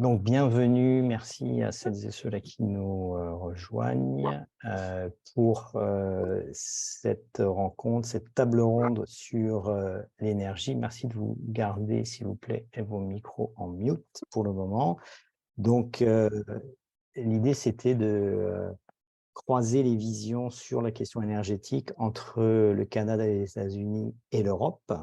Donc, bienvenue, merci à celles et ceux-là qui nous rejoignent pour cette rencontre, cette table ronde sur l'énergie. Merci de vous garder, s'il vous plaît, vos micros en mute pour le moment. Donc, l'idée, c'était de croiser les visions sur la question énergétique entre le Canada et les États-Unis et l'Europe,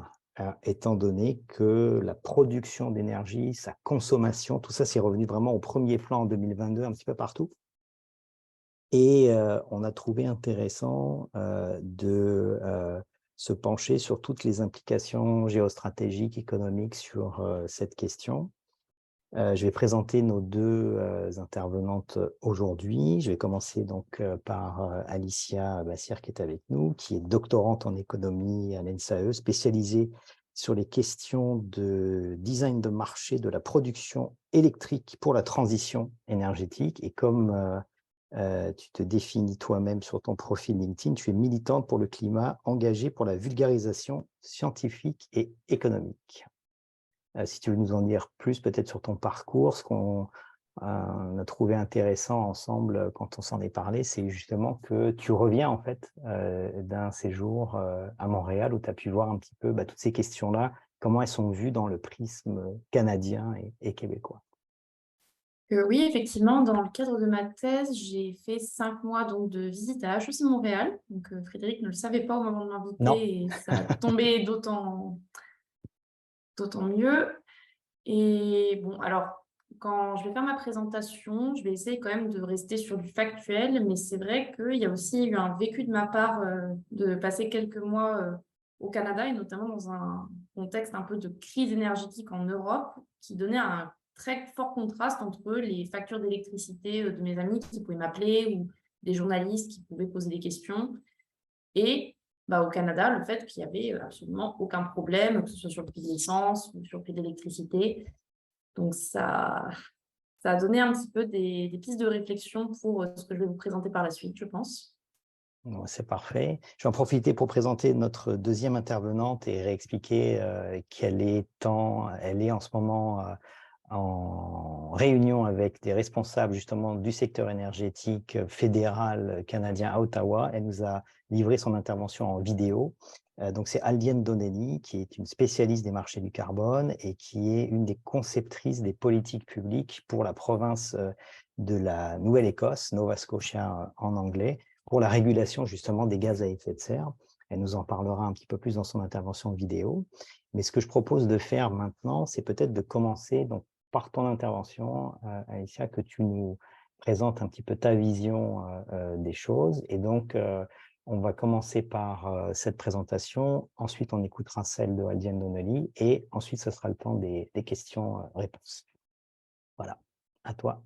étant donné que la production d'énergie, sa consommation, tout ça, c'est revenu vraiment au premier plan en 2022, un petit peu partout. Et on a trouvé intéressant de se pencher sur toutes les implications géostratégiques, économiques sur cette question. Je vais présenter nos deux intervenantes aujourd'hui. Je vais commencer donc par Alicia Bassir qui est avec nous, qui est doctorante en économie à l'ENSAE, spécialisée sur les questions de design de marché de la production électrique pour la transition énergétique. Et comme tu te définis toi-même sur ton profil LinkedIn, tu es militante pour le climat, engagée pour la vulgarisation scientifique et économique. Si tu veux nous en dire plus peut-être sur ton parcours, ce qu'on a trouvé intéressant ensemble quand on s'en est parlé, c'est justement que tu reviens en fait d'un séjour à Montréal où tu as pu voir un petit peu toutes ces questions-là, comment elles sont vues dans le prisme canadien et québécois. Oui, effectivement, dans le cadre de ma thèse, j'ai fait 5 mois donc, de visite à HEC Montréal. Donc, Frédéric ne le savait pas au moment de Non, m'inviter et ça a tombé d'autant mieux. Et bon, alors, quand je vais faire ma présentation, je vais essayer quand même de rester sur du factuel, mais c'est vrai qu'il y a aussi eu un vécu de ma part de passer quelques mois au Canada et notamment dans un contexte un peu de crise énergétique en Europe qui donnait un très fort contraste entre les factures d'électricité de mes amis qui pouvaient m'appeler ou des journalistes qui pouvaient poser des questions et au Canada, le fait qu'il y avait absolument aucun problème, que ce soit sur le prix de l'essence ou sur le prix de l'électricité. Donc ça a donné un petit peu des pistes de réflexion pour ce que je vais vous présenter par la suite, je pense. bon, c'est parfait. Je vais en profiter pour présenter notre deuxième intervenante et réexpliquer qu'elle est elle est en ce moment en réunion avec des responsables justement du secteur énergétique fédéral canadien à Ottawa. Elle nous a livré son intervention en vidéo. Donc c'est Aldienne Donnelly, qui est une spécialiste des marchés du carbone et qui est une des conceptrices des politiques publiques pour la province de la Nouvelle-Écosse, Nova Scotia en anglais, pour la régulation justement des gaz à effet de serre. Elle nous en parlera un petit peu plus dans son intervention vidéo. Mais ce que je propose de faire maintenant, c'est peut-être de commencer donc, par ton intervention, Alicia, que tu nous présentes un petit peu ta vision des choses. Et donc, on va commencer par cette présentation. Ensuite, on écoutera celle de Aldienne Donnelly. Et ensuite, ce sera le temps des questions-réponses. Voilà, à toi.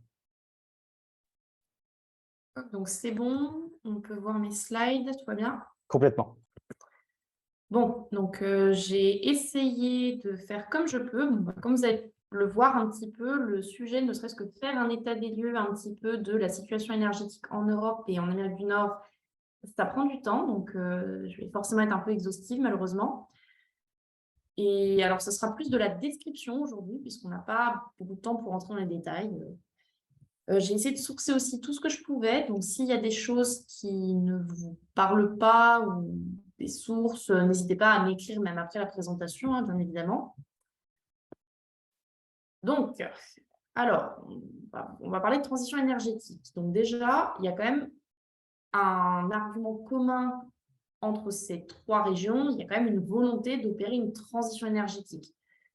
Donc c'est bon, on peut voir mes slides, tout va bien? Complètement. Bon, donc j'ai essayé de faire comme je peux. Bon, comme vous allez le voir un petit peu, le sujet, ne serait-ce que de faire un état des lieux un petit peu de la situation énergétique en Europe et en Amérique du Nord, ça prend du temps, donc je vais forcément être un peu exhaustive malheureusement. Et alors, ce sera plus de la description aujourd'hui, puisqu'on n'a pas beaucoup de temps pour entrer dans les détails. J'ai essayé de sourcer aussi tout ce que je pouvais. Donc, s'il y a des choses qui ne vous parlent pas ou des sources, n'hésitez pas à m'écrire même après la présentation, hein, bien évidemment. Donc, alors, on va parler de transition énergétique. Donc déjà, il y a quand même un argument commun entre ces 3 régions. Il y a quand même une volonté d'opérer une transition énergétique.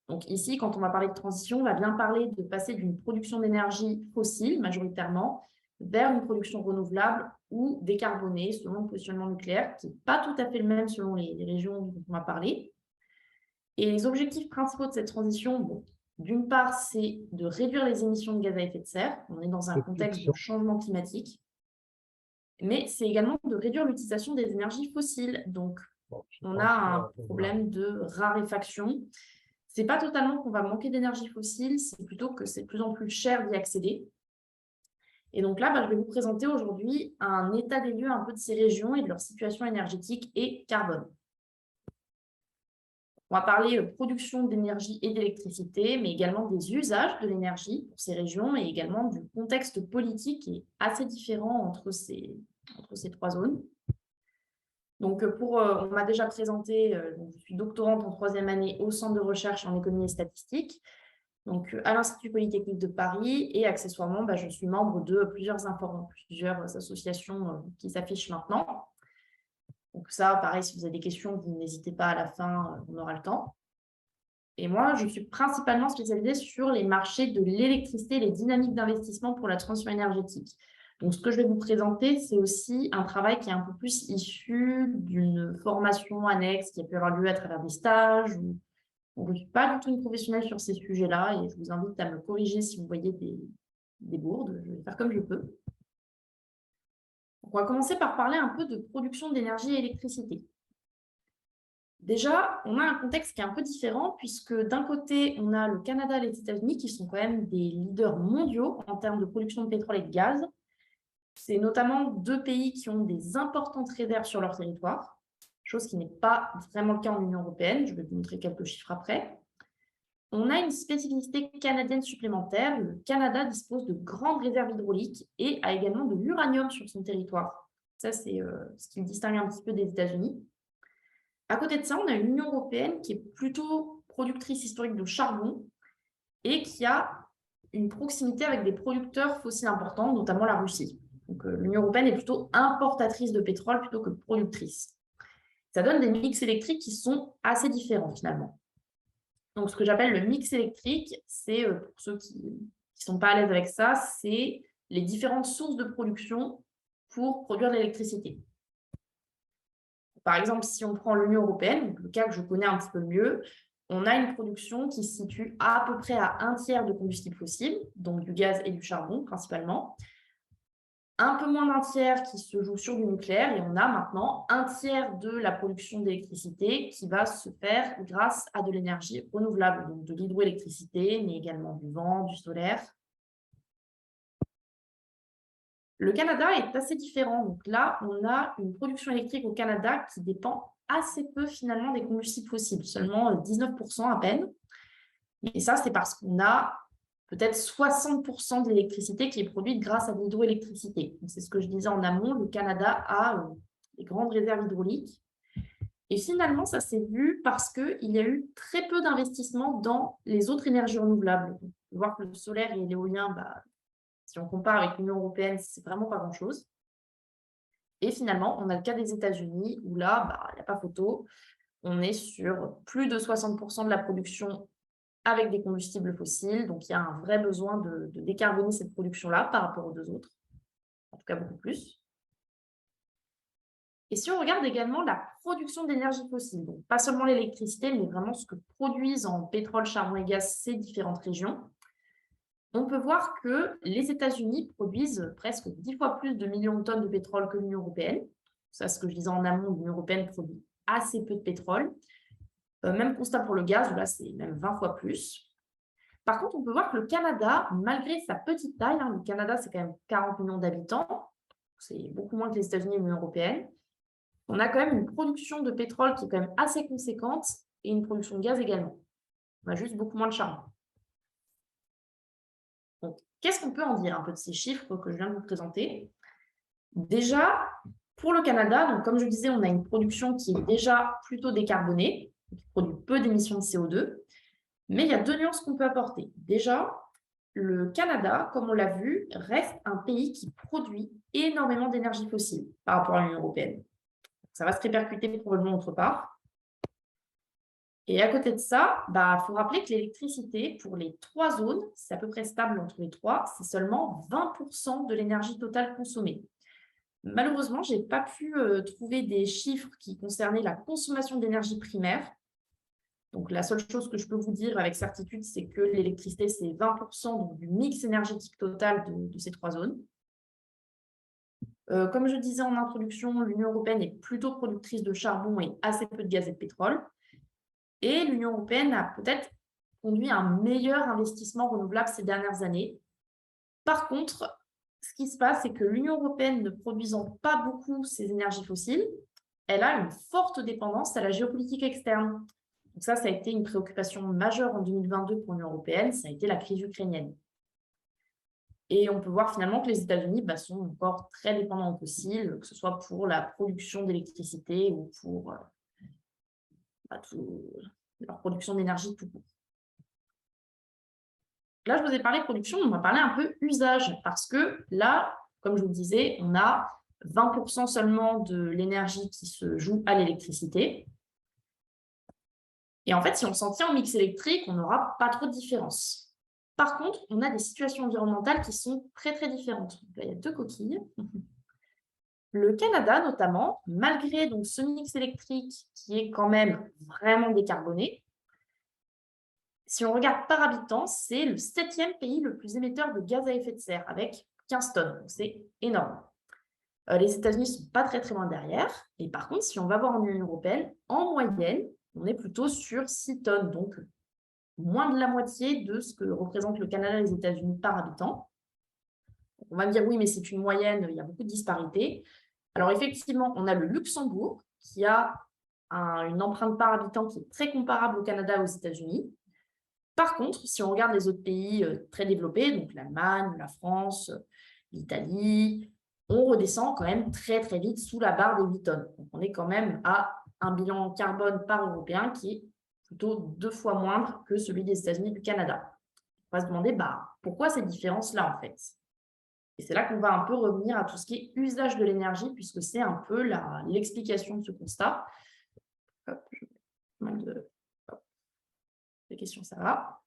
Donc ici, quand on va parler de transition, on va bien parler de passer d'une production d'énergie fossile, majoritairement, vers une production renouvelable ou décarbonée, selon le positionnement nucléaire, qui n'est pas tout à fait le même selon les régions dont on va parler. Et les objectifs principaux de cette transition, bon, d'une part, c'est de réduire les émissions de gaz à effet de serre. On est dans un contexte de changement climatique. Mais c'est également de réduire l'utilisation des énergies fossiles. Donc, on a un problème de raréfaction. Ce n'est pas totalement qu'on va manquer d'énergie fossile, c'est plutôt que c'est de plus en plus cher d'y accéder. Et donc là, je vais vous présenter aujourd'hui un état des lieux un peu de ces régions et de leur situation énergétique et carbone. On va parler production d'énergie et d'électricité, mais également des usages de l'énergie pour ces régions et également du contexte politique qui est assez différent entre ces 3 zones. Donc, on m'a déjà présenté, donc je suis doctorante en 3e année au Centre de recherche en économie et statistique, donc à l'Institut Polytechnique de Paris, et accessoirement, je suis membre de plusieurs associations qui s'affichent maintenant. Donc ça, pareil, si vous avez des questions, vous n'hésitez pas à la fin, on aura le temps. Et moi, je suis principalement spécialisée sur les marchés de l'électricité et les dynamiques d'investissement pour la transition énergétique. Donc, ce que je vais vous présenter, c'est aussi un travail qui est un peu plus issu d'une formation annexe qui a pu avoir lieu à travers des stages. Donc, je ne suis pas du tout une professionnelle sur ces sujets-là et je vous invite à me corriger si vous voyez des bourdes. Je vais faire comme je peux. Donc, on va commencer par parler un peu de production d'énergie et d'électricité. Déjà, on a un contexte qui est un peu différent puisque d'un côté, on a le Canada et les États-Unis qui sont quand même des leaders mondiaux en termes de production de pétrole et de gaz. C'est notamment 2 pays qui ont des importantes réserves sur leur territoire, chose qui n'est pas vraiment le cas en Union européenne. Je vais vous montrer quelques chiffres après. On a une spécificité canadienne supplémentaire. Le Canada dispose de grandes réserves hydrauliques et a également de l'uranium sur son territoire. Ça, c'est ce qui le distingue un petit peu des États-Unis. À côté de ça, on a une Union européenne qui est plutôt productrice historique de charbon et qui a une proximité avec des producteurs fossiles importants, notamment la Russie. Donc, l'Union européenne est plutôt importatrice de pétrole plutôt que productrice. Ça donne des mix électriques qui sont assez différents finalement. Donc, ce que j'appelle le mix électrique, c'est, pour ceux qui ne sont pas à l'aise avec ça, c'est les différentes sources de production pour produire de l'électricité. Par exemple, si on prend l'Union européenne, le cas que je connais un petit peu mieux, on a une production qui se situe à peu près à 1/3 de combustibles fossiles, donc du gaz et du charbon principalement, un peu moins d'1/3 qui se joue sur du nucléaire, et on a maintenant 1/3 de la production d'électricité qui va se faire grâce à de l'énergie renouvelable, donc de l'hydroélectricité, mais également du vent, du solaire. Le Canada est assez différent. Donc là, on a une production électrique au Canada qui dépend assez peu finalement des combustibles fossiles, seulement 19% à peine. Et ça, c'est parce qu'on a peut-être 60% de l'électricité qui est produite grâce à l'hydroélectricité. C'est ce que je disais en amont, le Canada a des grandes réserves hydrauliques. Et finalement, ça s'est vu parce qu'il y a eu très peu d'investissements dans les autres énergies renouvelables. On peut voir que le solaire et l'éolien, si on compare avec l'Union européenne, c'est vraiment pas grand-chose. Et finalement, on a le cas des États-Unis où là, il n'y a pas photo. On est sur plus de 60% de la production avec des combustibles fossiles. Donc, il y a un vrai besoin de décarboner cette production-là par rapport aux 2 autres. En tout cas, beaucoup plus. Et si on regarde également la production d'énergie fossile, donc pas seulement l'électricité, mais vraiment ce que produisent en pétrole, charbon et gaz ces différentes régions, on peut voir que les États-Unis produisent presque 10 fois plus de millions de tonnes de pétrole que l'Union européenne. Ça, ce que je disais en amont, l'Union européenne produit assez peu de pétrole. Même constat pour le gaz, où là, c'est même 20 fois plus. Par contre, on peut voir que le Canada, malgré sa petite taille, le Canada, c'est quand même 40 millions d'habitants, c'est beaucoup moins que les États-Unis et l'Union européenne, on a quand même une production de pétrole qui est quand même assez conséquente et une production de gaz également. On a juste beaucoup moins de charbon. Donc, qu'est-ce qu'on peut en dire un peu de ces chiffres que je viens de vous présenter? Déjà, pour le Canada, donc comme je disais, on a une production qui est déjà plutôt décarbonée, qui produit peu d'émissions de CO2, mais il y a 2 nuances qu'on peut apporter. Déjà, le Canada, comme on l'a vu, reste un pays qui produit énormément d'énergie fossile par rapport à l'Union européenne. Ça va se répercuter probablement autre part. Et à côté de ça, faut rappeler que l'électricité, pour les 3 zones, c'est à peu près stable entre les 3, c'est seulement 20% de l'énergie totale consommée. Malheureusement, je n'ai pas pu trouver des chiffres qui concernaient la consommation d'énergie primaire. Donc, la seule chose que je peux vous dire avec certitude, c'est que l'électricité, c'est 20% donc, du mix énergétique total de ces 3 zones. Comme je disais en introduction, l'Union européenne est plutôt productrice de charbon et assez peu de gaz et de pétrole. Et l'Union européenne a peut-être conduit un meilleur investissement renouvelable ces dernières années. Par contre, ce qui se passe, c'est que l'Union européenne, ne produisant pas beaucoup ces énergies fossiles, elle a une forte dépendance à la géopolitique externe. Donc ça a été une préoccupation majeure en 2022 pour l'Union européenne, ça a été la crise ukrainienne. Et on peut voir finalement que les États-Unis sont encore très dépendants aux fossiles, que ce soit pour la production d'électricité ou pour leur production d'énergie tout court. Là, je vous ai parlé de production, on va parler un peu usage, parce que là, comme je vous le disais, on a 20% seulement de l'énergie qui se joue à l'électricité. Et en fait, si on s'en tient au mix électrique, on n'aura pas trop de différence. Par contre, on a des situations environnementales qui sont très, très différentes. Donc là, il y a 2 coquilles. Le Canada, notamment, malgré donc, ce mix électrique qui est quand même vraiment décarboné, si on regarde par habitant, c'est le 7e pays le plus émetteur de gaz à effet de serre, avec 15 tonnes. C'est énorme. Les États-Unis ne sont pas très, très loin derrière. Et par contre, si on va voir en Union européenne, en moyenne, on est plutôt sur 6 tonnes, donc moins de la moitié de ce que représentent le Canada et les États-Unis par habitant. On va me dire, oui, mais c'est une moyenne, il y a beaucoup de disparités. Alors effectivement, on a le Luxembourg qui a une empreinte par habitant qui est très comparable au Canada et aux États-Unis. Par contre, si on regarde les autres pays très développés, donc l'Allemagne, la France, l'Italie, on redescend quand même très très vite sous la barre des 8 tonnes. Donc on est quand même à un bilan carbone par européen qui est plutôt 2 fois moindre que celui des États-Unis et du Canada. On va se demander pourquoi ces différences-là en fait. Et c'est là qu'on va un peu revenir à tout ce qui est usage de l'énergie, puisque c'est un peu l'explication de ce constat. Hop, je mets mal de... Hop. Les questions, ça va.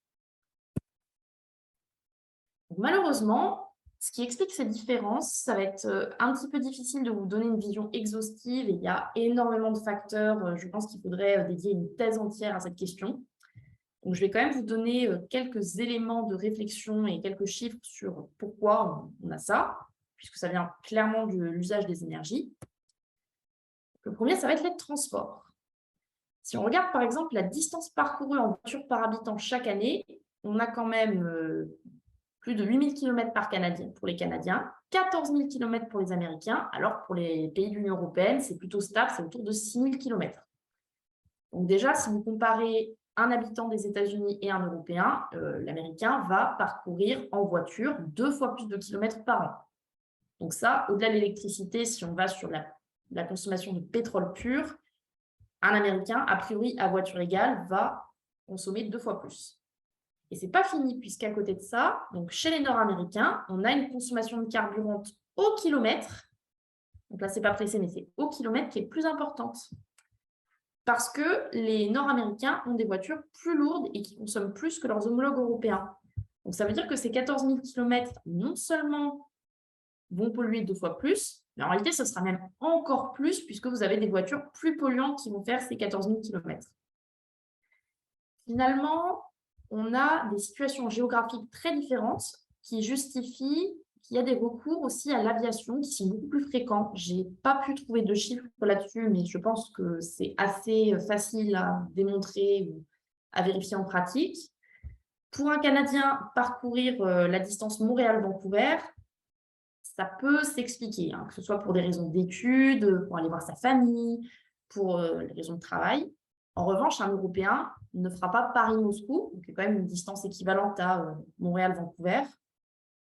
Donc, malheureusement, ce qui explique ces différences, ça va être un petit peu difficile de vous donner une vision exhaustive et il y a énormément de facteurs. Je pense qu'il faudrait dédier une thèse entière à cette question. Donc, je vais quand même vous donner quelques éléments de réflexion et quelques chiffres sur pourquoi on a ça, puisque ça vient clairement de l'usage des énergies. Le premier, ça va être les transports. Si on regarde par exemple la distance parcourue en voiture par habitant chaque année, on a quand même plus de 8 000 km par Canadien pour les Canadiens, 14 000 km pour les Américains, alors pour les pays de l'Union européenne, c'est plutôt stable, c'est autour de 6 000 km. Donc déjà, si vous comparez un habitant des États-Unis et un Européen, l'Américain va parcourir en voiture 2 fois plus de kilomètres par an. Donc ça, au-delà de l'électricité, si on va sur la consommation de pétrole pur, un Américain, a priori, à voiture égale, va consommer 2 fois plus. Et ce n'est pas fini, puisqu'à côté de ça, donc chez les Nord-Américains, on a une consommation de carburant au kilomètre. Donc là, ce n'est pas pressé, mais c'est au kilomètre qui est plus importante. Parce que les Nord-Américains ont des voitures plus lourdes et qui consomment plus que leurs homologues européens. Donc ça veut dire que ces 14 000 km, non seulement vont polluer 2 fois plus, mais en réalité, ce sera même encore plus puisque vous avez des voitures plus polluantes qui vont faire ces 14 000 km. Finalement, on a des situations géographiques très différentes qui justifient qu'il y a des recours aussi à l'aviation qui sont beaucoup plus fréquents. Je n'ai pas pu trouver de chiffres là-dessus, mais je pense que c'est assez facile à démontrer ou à vérifier en pratique. Pour un Canadien, parcourir la distance Montréal-Vancouver, ça peut s'expliquer, que ce soit pour des raisons d'études, pour aller voir sa famille, pour les raisons de travail. En revanche, un Européen ne fera pas Paris-Moscou, donc c'est quand même une distance équivalente à Montréal-Vancouver.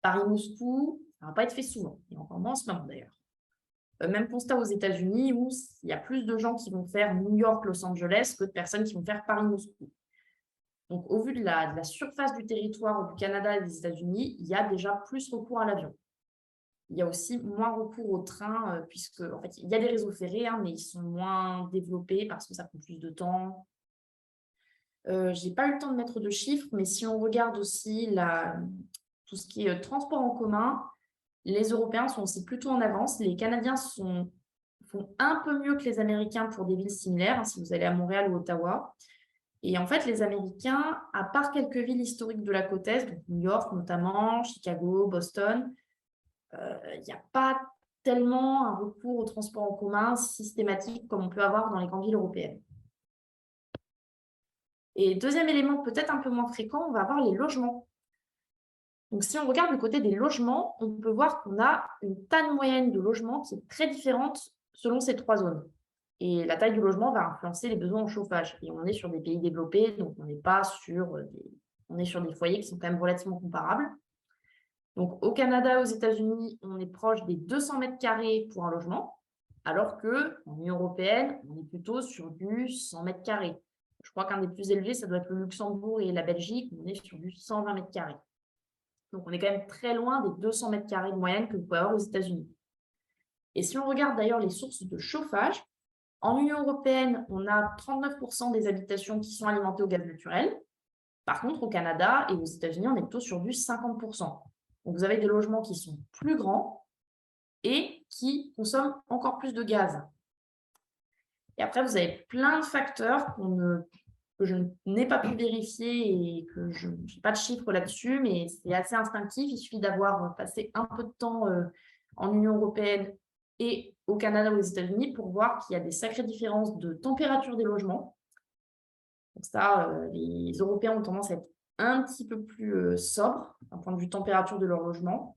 Paris-Moscou, ça ne va pas être fait souvent, et encore moins en ce moment d'ailleurs. Même constat aux États-Unis où il y a plus de gens qui vont faire New York-Los Angeles que de personnes qui vont faire Paris-Moscou. Donc, au vu de la surface du territoire du Canada et des États-Unis, il y a déjà plus recours à l'avion. Il y a aussi moins recours au train, puisque en fait, il y a des réseaux ferrés, mais ils sont moins développés parce que ça prend plus de temps. Je n'ai pas eu le temps de mettre de chiffres, mais si on regarde aussi tout ce qui est transport en commun, les Européens sont aussi plutôt en avance. Les Canadiens font un peu mieux que les Américains pour des villes similaires, si vous allez à Montréal ou Ottawa. Et en fait, les Américains, à part quelques villes historiques de la côte Est, donc New York notamment, Chicago, Boston, il n'y a pas tellement un recours au transport en commun systématique comme on peut avoir dans les grandes villes européennes. Et deuxième élément peut-être un peu moins fréquent, on va avoir les logements. Donc, si on regarde du côté des logements, on peut voir qu'on a une taille moyenne de logements qui est très différente selon ces 3 zones. Et la taille du logement va influencer les besoins en chauffage. Et on est sur des pays développés, donc on n'est pas sur on est sur des foyers qui sont quand même relativement comparables. Donc au Canada et aux États-Unis, on est proche des 200 mètres carrés pour un logement, alors qu'en Union européenne, on est plutôt sur du 100 mètres carrés. Je crois qu'un des plus élevés, ça doit être le Luxembourg et la Belgique, on est sur du 120 mètres carrés. Donc on est quand même très loin des 200 mètres carrés de moyenne que vous pouvez avoir aux États-Unis. Et si on regarde d'ailleurs les sources de chauffage, en Union européenne, on a 39% des habitations qui sont alimentées au gaz naturel. Par contre, au Canada et aux États-Unis, on est plutôt sur du 50%. Donc, vous avez des logements qui sont plus grands et qui consomment encore plus de gaz. Et après, vous avez plein de facteurs que je n'ai pas pu vérifier et que je n'ai pas de chiffres là-dessus, mais c'est assez instinctif. Il suffit d'avoir passé un peu de temps en Union européenne et au Canada ou aux États-Unis pour voir qu'il y a des sacrées différences de température des logements. Donc ça, les Européens ont tendance à être un petit peu plus sobres d'un point de vue température de leur logement.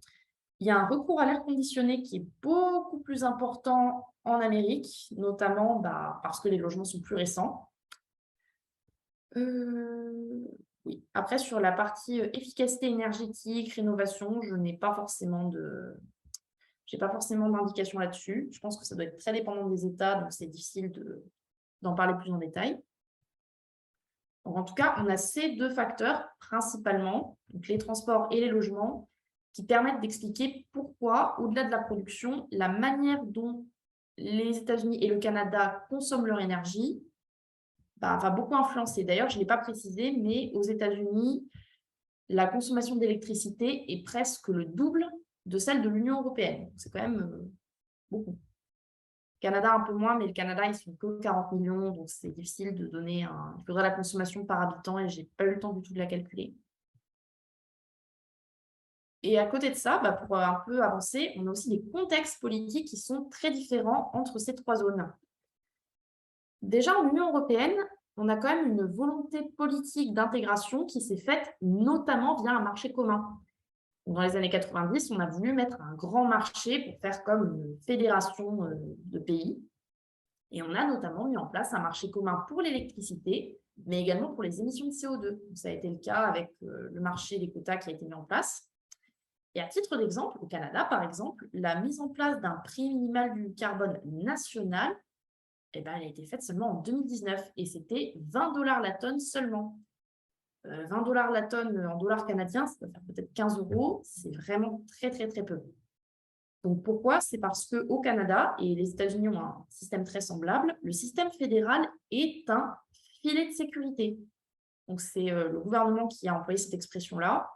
Il y a un recours à l'air conditionné qui est beaucoup plus important en Amérique, notamment parce que les logements sont plus récents. Oui. Après, sur la partie efficacité énergétique, rénovation, je n'ai pas forcément d'indication là-dessus. Je pense que ça doit être très dépendant des États, donc c'est difficile d'en parler plus en détail. Donc, en tout cas, on a ces deux facteurs principalement, donc les transports et les logements, qui permettent d'expliquer pourquoi, au-delà de la production, la manière dont les États-Unis et le Canada consomment leur énergie va beaucoup influencer. D'ailleurs, je ne l'ai pas précisé, mais aux États-Unis, la consommation d'électricité est presque le double de celle de l'Union européenne. C'est quand même beaucoup. Canada un peu moins, mais le Canada, ils sont que 40 millions, donc c'est difficile de donner il faudrait la consommation par habitant et je n'ai pas eu le temps du tout de la calculer. Et à côté de ça, pour un peu avancer, on a aussi des contextes politiques qui sont très différents entre ces trois zones. Déjà, en Union européenne, on a quand même une volonté politique d'intégration qui s'est faite notamment via un marché commun. Dans les années 90, on a voulu mettre un grand marché pour faire comme une fédération de pays. Et on a notamment mis en place un marché commun pour l'électricité, mais également pour les émissions de CO2. Donc, ça a été le cas avec le marché des quotas qui a été mis en place. Et à titre d'exemple, au Canada, par exemple, la mise en place d'un prix minimal du carbone national, elle a été faite seulement en 2019 et c'était 20 $ la tonne seulement. 20 $ la tonne en dollars canadiens, ça peut faire peut-être 15 €, c'est vraiment très, très, très peu. Donc pourquoi? C'est parce qu'au Canada, et les États-Unis ont un système très semblable, le système fédéral est un filet de sécurité. Donc c'est le gouvernement qui a employé cette expression-là.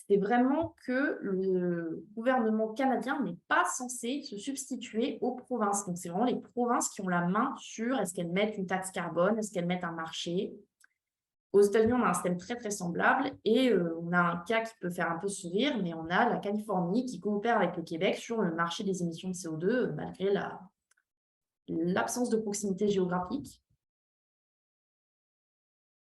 C'est vraiment que le gouvernement canadien n'est pas censé se substituer aux provinces. Donc c'est vraiment les provinces qui ont la main sur est-ce qu'elles mettent une taxe carbone, est-ce qu'elles mettent un marché. Aux États-Unis, on a un système très, très semblable et on a un cas qui peut faire un peu sourire, mais on a la Californie qui coopère avec le Québec sur le marché des émissions de CO2 malgré l'absence de proximité géographique.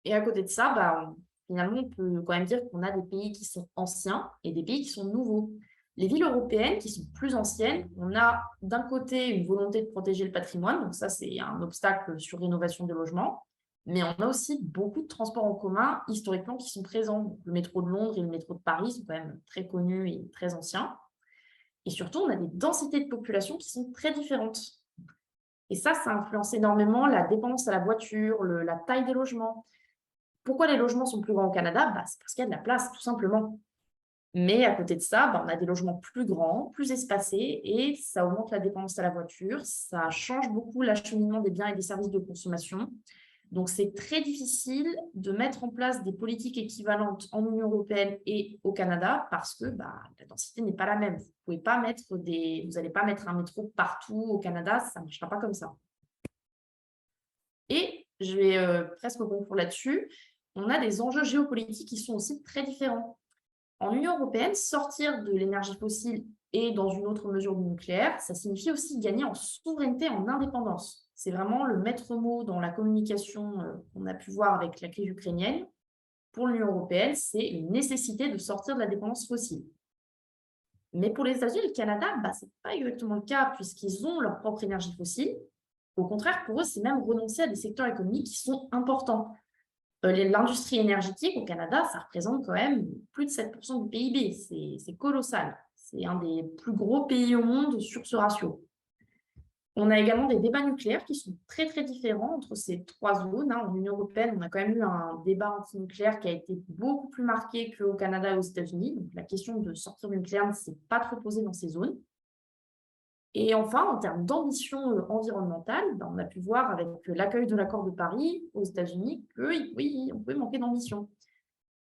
Et à côté de ça, finalement, on peut quand même dire qu'on a des pays qui sont anciens et des pays qui sont nouveaux. Les villes européennes qui sont plus anciennes, on a d'un côté une volonté de protéger le patrimoine, donc ça c'est un obstacle sur rénovation des logements. Mais on a aussi beaucoup de transports en commun historiquement qui sont présents. Le métro de Londres et le métro de Paris sont quand même très connus et très anciens. Et surtout, on a des densités de population qui sont très différentes. Et ça influence énormément la dépendance à la voiture, la taille des logements. Pourquoi les logements sont plus grands au Canada? C'est parce qu'il y a de la place, tout simplement. Mais à côté de ça, on a des logements plus grands, plus espacés, et ça augmente la dépendance à la voiture, ça change beaucoup l'acheminement des biens et des services de consommation. Donc, c'est très difficile de mettre en place des politiques équivalentes en Union européenne et au Canada parce que la densité n'est pas la même. Vous n'allez pas mettre un métro partout au Canada, ça ne marchera pas comme ça. Et je vais presque conclure là-dessus. On a des enjeux géopolitiques qui sont aussi très différents. En Union européenne, sortir de l'énergie fossile et dans une autre mesure du nucléaire, ça signifie aussi gagner en souveraineté, en indépendance. C'est vraiment le maître mot dans la communication qu'on a pu voir avec la crise ukrainienne. Pour l'Union européenne, c'est une nécessité de sortir de la dépendance fossile. Mais pour les États-Unis et le Canada, ce n'est pas exactement le cas puisqu'ils ont leur propre énergie fossile. Au contraire, pour eux, c'est même renoncer à des secteurs économiques qui sont importants. L'industrie énergétique au Canada, ça représente quand même plus de 7% du PIB. C'est colossal. C'est un des plus gros pays au monde sur ce ratio. On a également des débats nucléaires qui sont très, très différents entre ces trois zones. En Union européenne, on a quand même eu un débat anti-nucléaire qui a été beaucoup plus marqué qu'au Canada et aux États-Unis. Donc, la question de sortir du nucléaire ne s'est pas trop posée dans ces zones. Et enfin, en termes d'ambition environnementale, on a pu voir avec l'accueil de l'accord de Paris aux États-Unis que oui, on pouvait manquer d'ambition.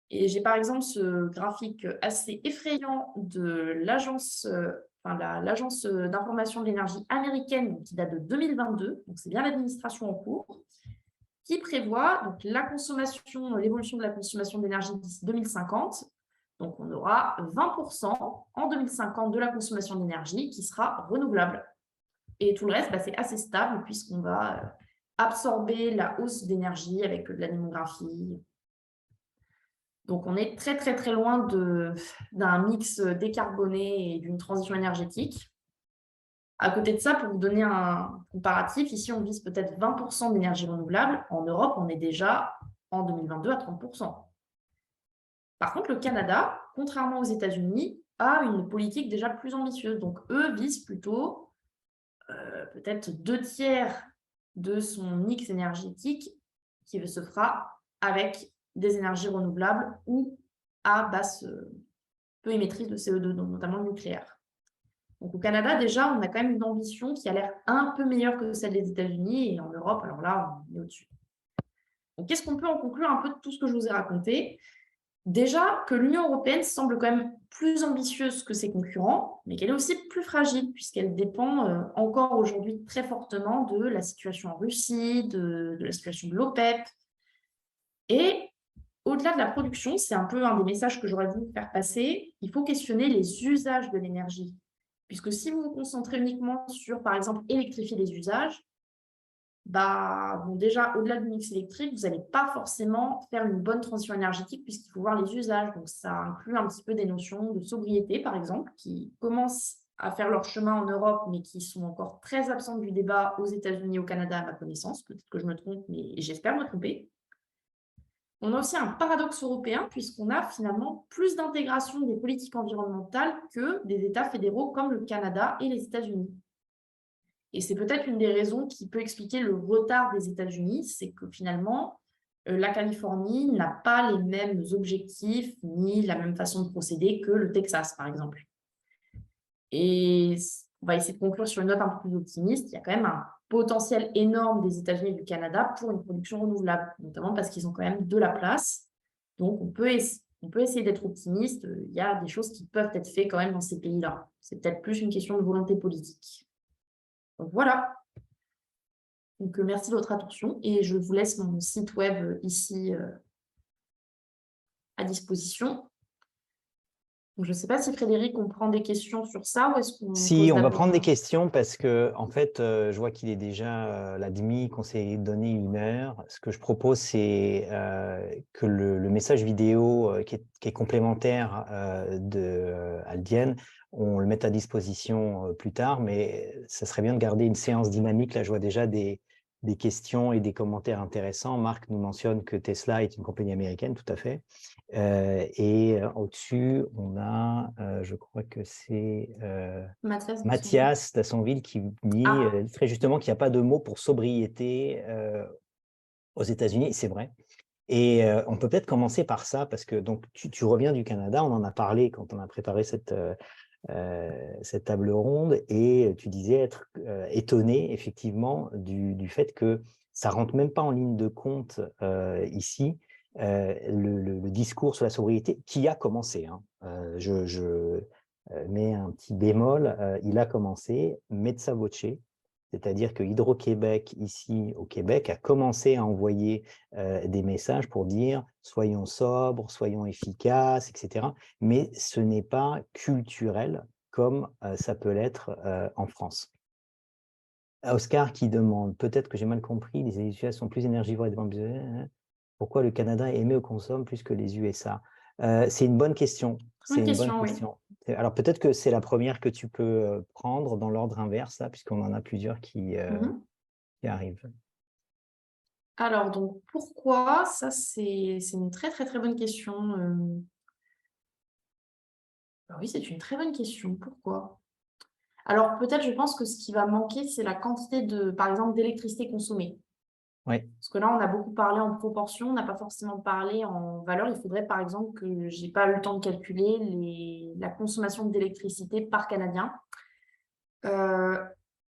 Et j'ai par exemple ce graphique assez effrayant de l'agence d'information de l'énergie américaine qui date de 2022, donc c'est bien l'administration en cours, qui prévoit donc l'évolution de la consommation d'énergie d'ici 2050. Donc on aura 20% en 2050 de la consommation d'énergie qui sera renouvelable. Et tout le reste, c'est assez stable puisqu'on va absorber la hausse d'énergie avec de la démographie. Donc, on est très, très, très loin d'un mix décarboné et d'une transition énergétique. À côté de ça, pour vous donner un comparatif, ici, on vise peut-être 20% d'énergie renouvelable. En Europe, on est déjà, en 2022, à 30%. Par contre, le Canada, contrairement aux États-Unis, a une politique déjà plus ambitieuse. Donc, eux visent plutôt peut-être 2/3 de son mix énergétique qui se fera avec des énergies renouvelables ou à peu émettrice de CO2, donc notamment le nucléaire. Donc au Canada, déjà, on a quand même une ambition qui a l'air un peu meilleure que celle des États-Unis, et en Europe, alors là, on est au-dessus. Donc qu'est-ce qu'on peut en conclure un peu de tout ce que je vous ai raconté? Déjà, que l'Union européenne semble quand même plus ambitieuse que ses concurrents, mais qu'elle est aussi plus fragile, puisqu'elle dépend encore aujourd'hui très fortement de la situation en Russie, de la situation de l'OPEP. Et au-delà de la production, c'est un peu un des messages que j'aurais voulu faire passer, il faut questionner les usages de l'énergie. Puisque si vous vous concentrez uniquement sur, par exemple, électrifier les usages, déjà, au-delà du mix électrique, vous n'allez pas forcément faire une bonne transition énergétique puisqu'il faut voir les usages. Donc, ça inclut un petit peu des notions de sobriété, par exemple, qui commencent à faire leur chemin en Europe, mais qui sont encore très absentes du débat aux États-Unis et au Canada, à ma connaissance. Peut-être que je me trompe, mais j'espère me tromper. On a aussi un paradoxe européen puisqu'on a finalement plus d'intégration des politiques environnementales que des États fédéraux comme le Canada et les États-Unis. Et c'est peut-être une des raisons qui peut expliquer le retard des États-Unis, c'est que finalement, la Californie n'a pas les mêmes objectifs ni la même façon de procéder que le Texas, par exemple. Et on va essayer de conclure sur une note un peu plus optimiste. Il y a quand même un potentiel énorme des États-Unis et du Canada pour une production renouvelable, notamment parce qu'ils ont quand même de la place. Donc, on peut essayer d'être optimiste. Il y a des choses qui peuvent être faites quand même dans ces pays-là. C'est peut-être plus une question de volonté politique. Donc, voilà. Donc, merci de votre attention et je vous laisse mon site web ici à disposition. Donc, je ne sais pas si Frédéric, on prend des questions sur ça ou est-ce qu'on Si, pose on va prendre des d'abord questions parce que, en fait, je vois qu'il est déjà la demi, qu'on s'est donné 1 heure. Ce que je propose, c'est que le message vidéo qui est complémentaire de Aldienne, on le mette à disposition plus tard, mais ça serait bien de garder une séance dynamique. Là, je vois déjà des questions et des commentaires intéressants. Marc nous mentionne que Tesla est une compagnie américaine, tout à fait. Et au-dessus, on a, je crois que c'est Mathias Dassonville qui dit très justement qu'il n'y a pas de mot pour sobriété aux États-Unis, c'est vrai. Et on peut peut-être commencer par ça, parce que donc, tu reviens du Canada, on en a parlé quand on a préparé cette table ronde, et tu disais être étonné effectivement du fait que ça ne rentre même pas en ligne de compte ici, le discours sur la sobriété qui a commencé. Je mets un petit bémol, il a commencé, mezza voce, c'est-à-dire que Hydro-Québec, ici au Québec, a commencé à envoyer des messages pour dire « soyons sobres, soyons efficaces », etc. Mais ce n'est pas culturel comme ça peut l'être en France. Oscar qui demande, peut-être que j'ai mal compris, les USA sont plus énergivores et dépendent plus. Pourquoi le Canada émet ou consomme plus que les USA? C'est une bonne question. C'est une bonne question. Oui. Alors peut-être que c'est la première que tu peux prendre dans l'ordre inverse, là, puisqu'on en a plusieurs qui qui arrive. Alors, donc, pourquoi? Ça, c'est une très, très, très bonne question. Bah oui, c'est une très bonne question. Pourquoi? Alors, peut-être, je pense que ce qui va manquer, c'est la quantité de, par exemple, d'électricité consommée. Oui, Parce que là, on a beaucoup parlé en proportion, on n'a pas forcément parlé en valeur. Il faudrait, par exemple, que j'ai pas eu le temps de calculer la consommation d'électricité par Canadien. Euh,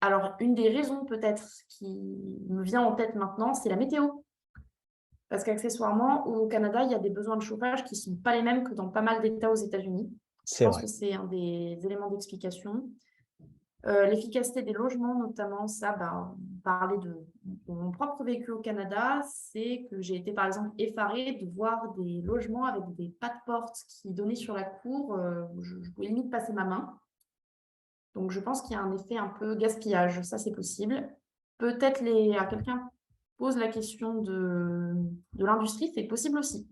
alors, une des raisons peut-être qui me vient en tête maintenant, c'est la météo. Parce qu'accessoirement, au Canada, il y a des besoins de chauffage qui ne sont pas les mêmes que dans pas mal d'États aux États-Unis. Je c'est pense vrai. que c'est un des éléments d'explication. L'efficacité des logements, notamment, ça, ben, parler de mon propre vécu au Canada, c'est que j'ai été, par exemple, effarée de voir des logements avec des pas de porte qui donnaient sur la cour, où je pouvais limite passer ma main. Donc, je pense qu'il y a un effet un peu gaspillage, ça, c'est possible. Peut-être à quelqu'un pose la question de l'industrie, c'est possible aussi.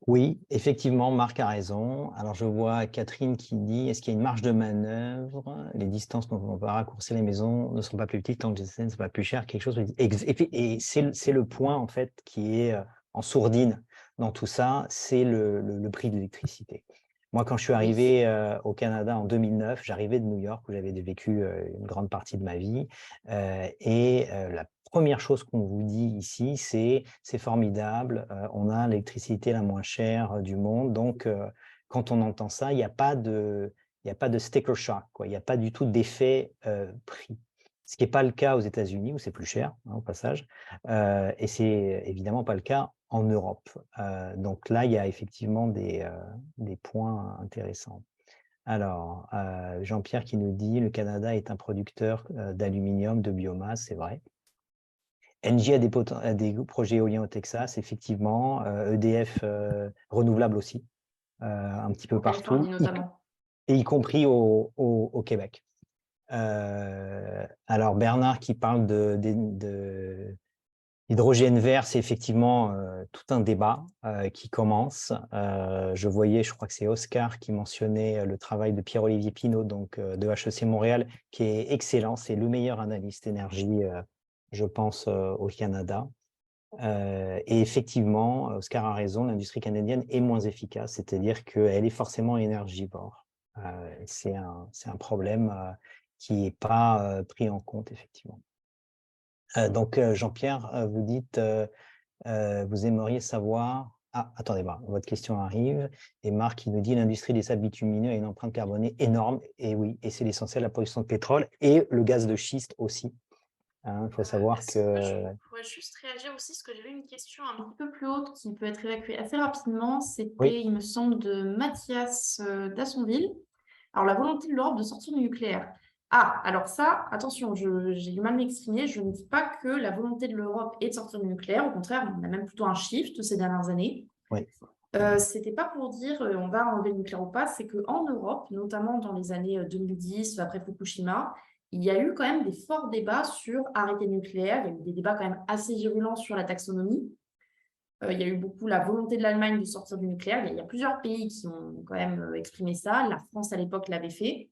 Oui, effectivement, Marc a raison. Alors, je vois Catherine qui dit, est-ce qu'il y a une marge de manœuvre? Les distances dont on va raccourcir les maisons ne seront pas plus petites tant que les ne sont pas plus chères, quelque chose. Et c'est le point, en fait, qui est en sourdine dans tout ça, c'est le prix de l'électricité. Moi, quand je suis Oui. arrivé au Canada en 2009, j'arrivais de New York où j'avais vécu une grande partie de ma vie. La première chose qu'on vous dit ici, c'est formidable, on a l'électricité la moins chère du monde. Donc, quand on entend ça, il n'y a pas de sticker shock, quoi. Il n'y a pas du tout d'effet prix. Ce qui n'est pas le cas aux États-Unis où c'est plus cher, hein, au passage, et c'est évidemment pas le cas en Europe. Donc là, il y a effectivement des points intéressants. Alors, Jean-Pierre qui nous dit, le Canada est un producteur d'aluminium, de biomasse, c'est vrai. Engie a des projets éoliens au Texas, effectivement. EDF renouvelable aussi, un petit peu En partout, Californie notamment. et y compris au Québec. Alors, Bernard qui parle de hydrogène vert, c'est effectivement tout un débat qui commence. Je voyais, je crois que c'est Oscar qui mentionnait le travail de Pierre-Olivier Pinault, donc de HEC Montréal, qui est excellent. C'est le meilleur analyste énergie, je pense, au Canada. Et effectivement, Oscar a raison, l'industrie canadienne est moins efficace, c'est-à-dire qu'elle est forcément énergivore. C'est un problème qui n'est pas pris en compte, effectivement. Donc, Jean-Pierre, vous dites, vous aimeriez savoir... Ah, attendez, votre question arrive. Et Marc, qui nous dit, l'industrie des sables bitumineux a une empreinte carbonée énorme. Et oui, et c'est l'essentiel, la production de pétrole et le gaz de schiste aussi. Il faut savoir Est-ce que je que... pourrais juste réagir aussi, parce que j'avais une question un petit peu plus haute qui peut être évacuée assez rapidement. Oui, C'était, il me semble, de Mathias Dassonville. Alors, la volonté de l'Europe de sortir du nucléaire. Ah, alors ça, attention, j'ai du mal à m'exprimer. Je ne dis pas que la volonté de l'Europe est de sortir du nucléaire. Au contraire, on a même plutôt un shift ces dernières années. oui. C'était pas pour dire on va enlever le nucléaire ou pas, c'est qu'en Europe, notamment dans les années 2010, après Fukushima, il y a eu quand même des forts débats sur arrêter le nucléaire. Il y a eu des débats quand même assez virulents sur la taxonomie. Il y a eu beaucoup la volonté de l'Allemagne de sortir du nucléaire. Il y a plusieurs pays qui ont quand même exprimé ça. La France, à l'époque, l'avait fait.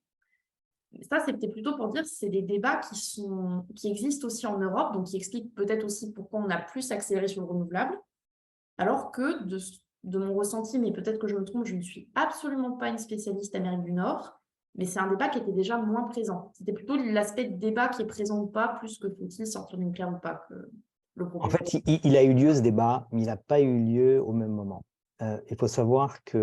Mais ça, c'était plutôt pour dire que c'est des débats qui existent aussi en Europe, donc qui expliquent peut-être aussi pourquoi on a plus accéléré sur le renouvelable. Alors que de mon ressenti, mais peut-être que je me trompe, je ne suis absolument pas une spécialiste Amérique du Nord, mais c'est un débat qui était déjà moins présent. C'était plutôt l'aspect de débat qui est présent ou pas, plus que faut-il sortir du nucléaire ou pas, que le En propos. fait, il a eu lieu ce débat, mais il n'a pas eu lieu au même moment. Il faut savoir qu'il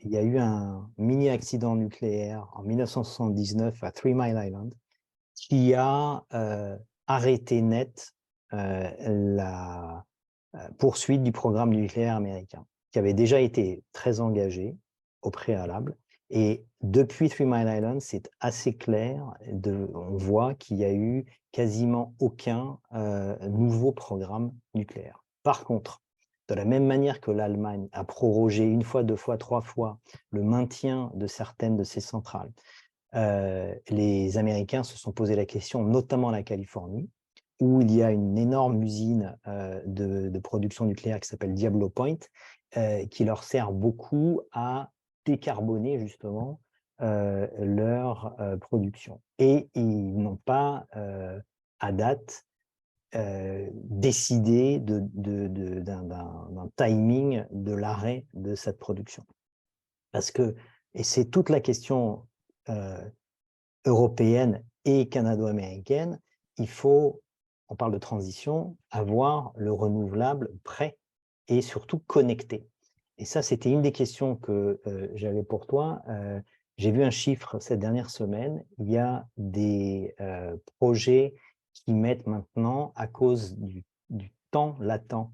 y a eu un mini-accident nucléaire en 1979 à Three Mile Island qui a arrêté net la poursuite du programme nucléaire américain, qui avait déjà été très engagé au préalable. Et depuis Three Mile Island, c'est assez clair, on voit qu'il y a eu quasiment aucun nouveau programme nucléaire. Par contre, de la même manière que l'Allemagne a prorogé une fois, deux fois, trois fois le maintien de certaines de ses centrales, les Américains se sont posé la question, notamment la Californie, où il y a une énorme usine de production nucléaire qui s'appelle Diablo Point, qui leur sert beaucoup à décarboner justement leur production. Et ils n'ont pas, à date, décider d'un timing de l'arrêt de cette production. Parce que, et c'est toute la question européenne et canado-américaine, il faut, on parle de transition, avoir le renouvelable prêt et surtout connecté. Et ça, c'était une des questions que j'avais pour toi. J'ai vu un chiffre cette dernière semaine. Il y a des projets qui mettent maintenant, à cause du temps latent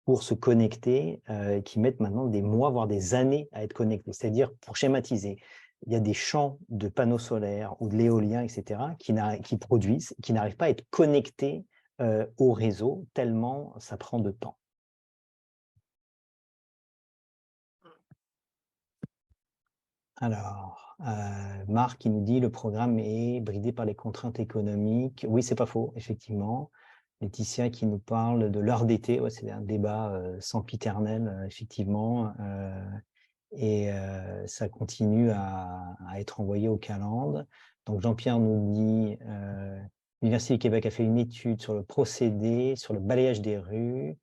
pour se connecter, qui mettent maintenant des mois, voire des années à être connectés. C'est-à-dire, pour schématiser, il y a des champs de panneaux solaires ou de l'éolien, etc., qui produisent, qui n'arrivent pas à être connectés au réseau, tellement ça prend de temps. Alors, Marc qui nous dit le programme est bridé par les contraintes économiques. Oui, c'est pas faux, effectivement. Laetitia qui nous parle de l'heure d'été. Ouais, c'est un débat sempiternel, effectivement. Et ça continue à être envoyé au calende. Donc, Jean-Pierre nous dit l'Université du Québec a fait une étude sur le procédé, sur le balayage des rues.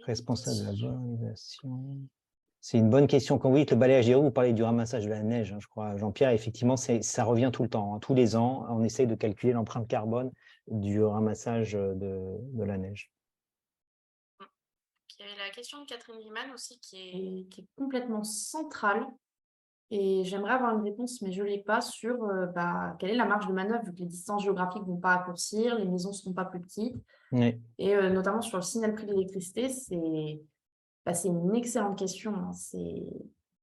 Responsable de la bonne organisation. C'est une bonne question. Quand vous dites le balayage des rues, vous parlez du ramassage de la neige, hein, je crois. Jean-Pierre, effectivement, ça revient tout le temps. Hein. Tous les ans, on essaye de calculer l'empreinte carbone du ramassage de la neige. Il y avait la question de Catherine Riemann aussi qui est complètement centrale. Et j'aimerais avoir une réponse, mais je ne l'ai pas, sur quelle est la marge de manœuvre, vu que les distances géographiques ne vont pas raccourcir, les maisons ne seront pas plus petites. Oui. Et notamment sur le signal prix de l'électricité, c'est une excellente question. Hein. C'est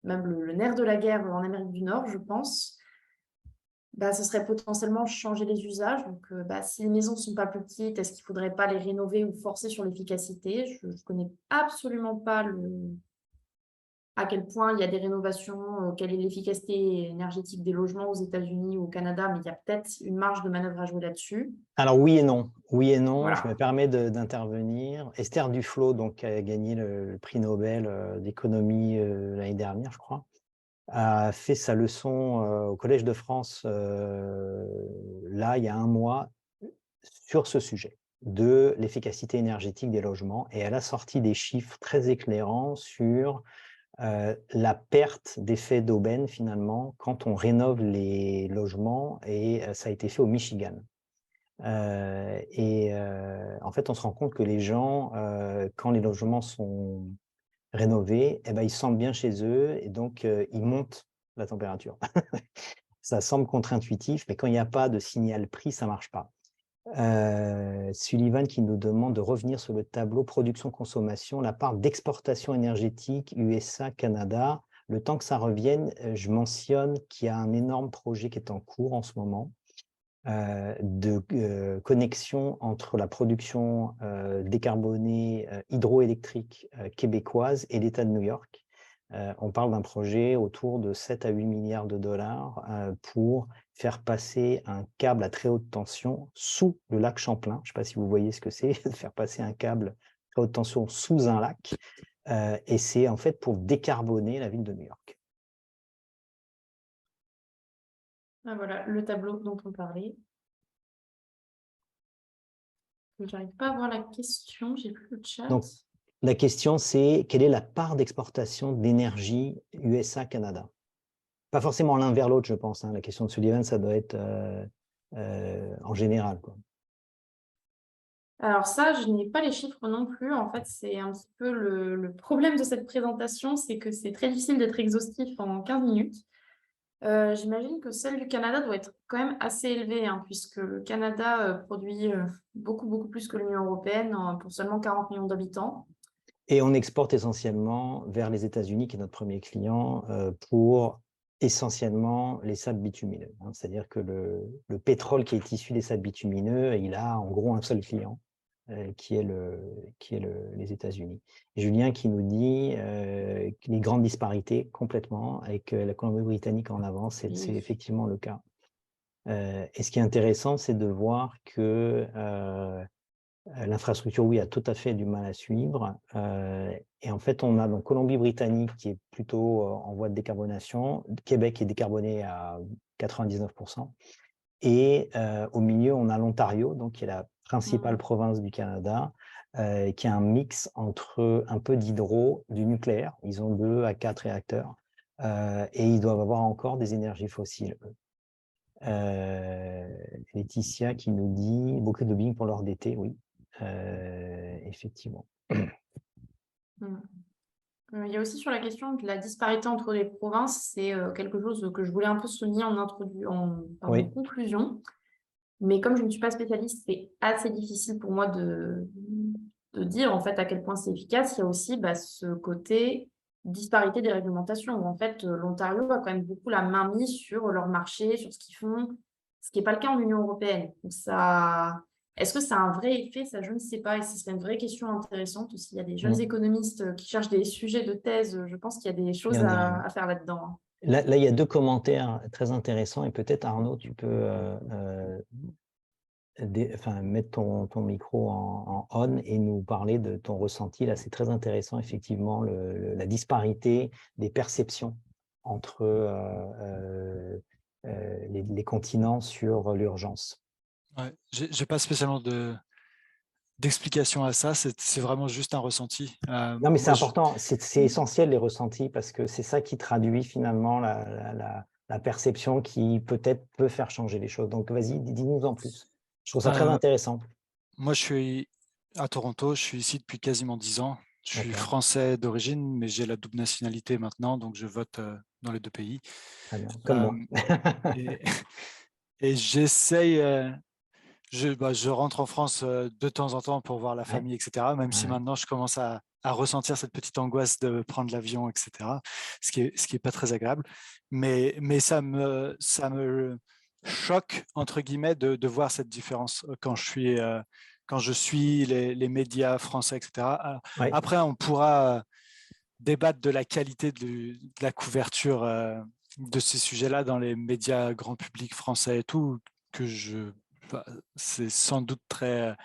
même le nerf de la guerre en Amérique du Nord, je pense. Ce serait potentiellement changer les usages. Donc, si les maisons ne sont pas plus petites, est-ce qu'il ne faudrait pas les rénover ou forcer sur l'efficacité? Je ne connais absolument pas à quel point il y a des rénovations, quelle est l'efficacité énergétique des logements aux États-Unis ou au Canada, mais il y a peut-être une marge de manœuvre à jouer là-dessus. Alors oui et non. Oui et non, Voilà. je me permets d'intervenir. Esther Duflo, donc, qui a gagné le prix Nobel d'économie l'année dernière, je crois, a fait sa leçon au Collège de France, là, il y a un mois, sur ce sujet de l'efficacité énergétique des logements. Et elle a sorti des chiffres très éclairants sur la perte d'effet d'aubaine, finalement, quand on rénove les logements. Et ça a été fait au Michigan. En fait, on se rend compte que les gens, quand les logements sont rénovés, eh ben, ils se sentent bien chez eux et donc ils montent la température. Ça semble contre-intuitif, mais quand il n'y a pas de signal prix, ça ne marche pas. Sullivan qui nous demande de revenir sur le tableau production-consommation, la part d'exportation énergétique USA-Canada. Le temps que ça revienne, je mentionne qu'il y a un énorme projet qui est en cours en ce moment de connexion entre la production décarbonée hydroélectrique québécoise et l'État de New York. On parle d'un projet autour de 7 à 8 milliards de dollars pour faire passer un câble à très haute tension sous le lac Champlain. Je ne sais pas si vous voyez ce que c'est, de faire passer un câble à très haute tension sous un lac. Et c'est en fait pour décarboner la ville de New York. Voilà, le tableau dont on parlait. Je n'arrive pas à voir la question, j'ai plus le chat. Donc, la question, c'est quelle est la part d'exportation d'énergie USA-Canada? Pas forcément l'un vers l'autre, je pense. Hein. La question de Sullivan, ça doit être en général, quoi. Alors ça, je n'ai pas les chiffres non plus. En fait, c'est un petit peu le problème de cette présentation, c'est que c'est très difficile d'être exhaustif en 15 minutes. J'imagine que celle du Canada doit être quand même assez élevée, hein, puisque le Canada produit beaucoup plus que l'Union européenne pour seulement 40 millions d'habitants. Et on exporte essentiellement vers les États-Unis, qui est notre premier client, pour essentiellement les sables bitumineux. Hein. C'est-à-dire que le pétrole qui est issu des sables bitumineux, il a en gros un seul client, qui est les États-Unis. Julien qui nous dit les grandes disparités complètement, avec la Colombie-Britannique en avance, c'est effectivement le cas. Et ce qui est intéressant, c'est de voir que l'infrastructure, oui, a tout à fait du mal à suivre. Et en fait, on a donc Colombie-Britannique qui est plutôt en voie de décarbonation, Québec est décarboné à 99%. Et au milieu, on a l'Ontario, donc qui est la principale Mhm. province du Canada, qui a un mix entre un peu d'hydro, du nucléaire. Ils ont 2 à 4 réacteurs, et ils doivent avoir encore des énergies fossiles, eux. Laetitia qui nous dit: «Beaucoup de lobbying pour l'heure d'été», oui, effectivement. Mhm. Il y a aussi sur la question de la disparité entre les provinces, c'est quelque chose que je voulais un peu souligner en Oui, conclusion. Mais comme je ne suis pas spécialiste, c'est assez difficile pour moi de dire en fait à quel point c'est efficace. Il y a aussi ce côté disparité des réglementations où en fait l'Ontario a quand même beaucoup la main mise sur leur marché, sur ce qu'ils font, ce qui n'est pas le cas en Union européenne. Donc ça, est-ce que ça a un vrai effet? Ça, je ne sais pas. Et ce serait une vraie question intéressante aussi. Il y a des jeunes mmh, économistes qui cherchent des sujets de thèse. Je pense qu'il y a des il y choses en a. à faire là-dedans, hein. Là, il y a 2 commentaires très intéressants et peut-être Arnaud, tu peux, mettre ton micro en on et nous parler de ton ressenti. Là, c'est très intéressant, effectivement, la disparité des perceptions entre les continents sur l'urgence. Ouais, j'ai pas spécialement d'explication à ça, c'est vraiment juste un ressenti. Non, mais c'est Moi, important, c'est essentiel les ressentis parce que c'est ça qui traduit finalement la perception qui peut-être peut faire changer les choses. Donc vas-y, dis-nous en plus. Je trouve ça très euh, intéressant. moi, je suis à Toronto, je suis ici depuis quasiment 10 ans. Je suis D'accord, français d'origine, mais j'ai la double nationalité maintenant, donc je vote dans les deux pays. très bien, comme Euh, moi. et et j'essaye, je rentre en France de temps en temps pour voir la Ouais, famille, etc. Même si ouais. maintenant je commence à ressentir cette petite angoisse de prendre l'avion, etc. Ce qui est pas très agréable. Mais ça me choque, entre guillemets, de voir cette différence quand je suis les médias français, etc. Ouais. Après, on pourra débattre de la qualité de la couverture de ces sujets-là dans les médias grand public français et tout, que bah, c'est sans doute très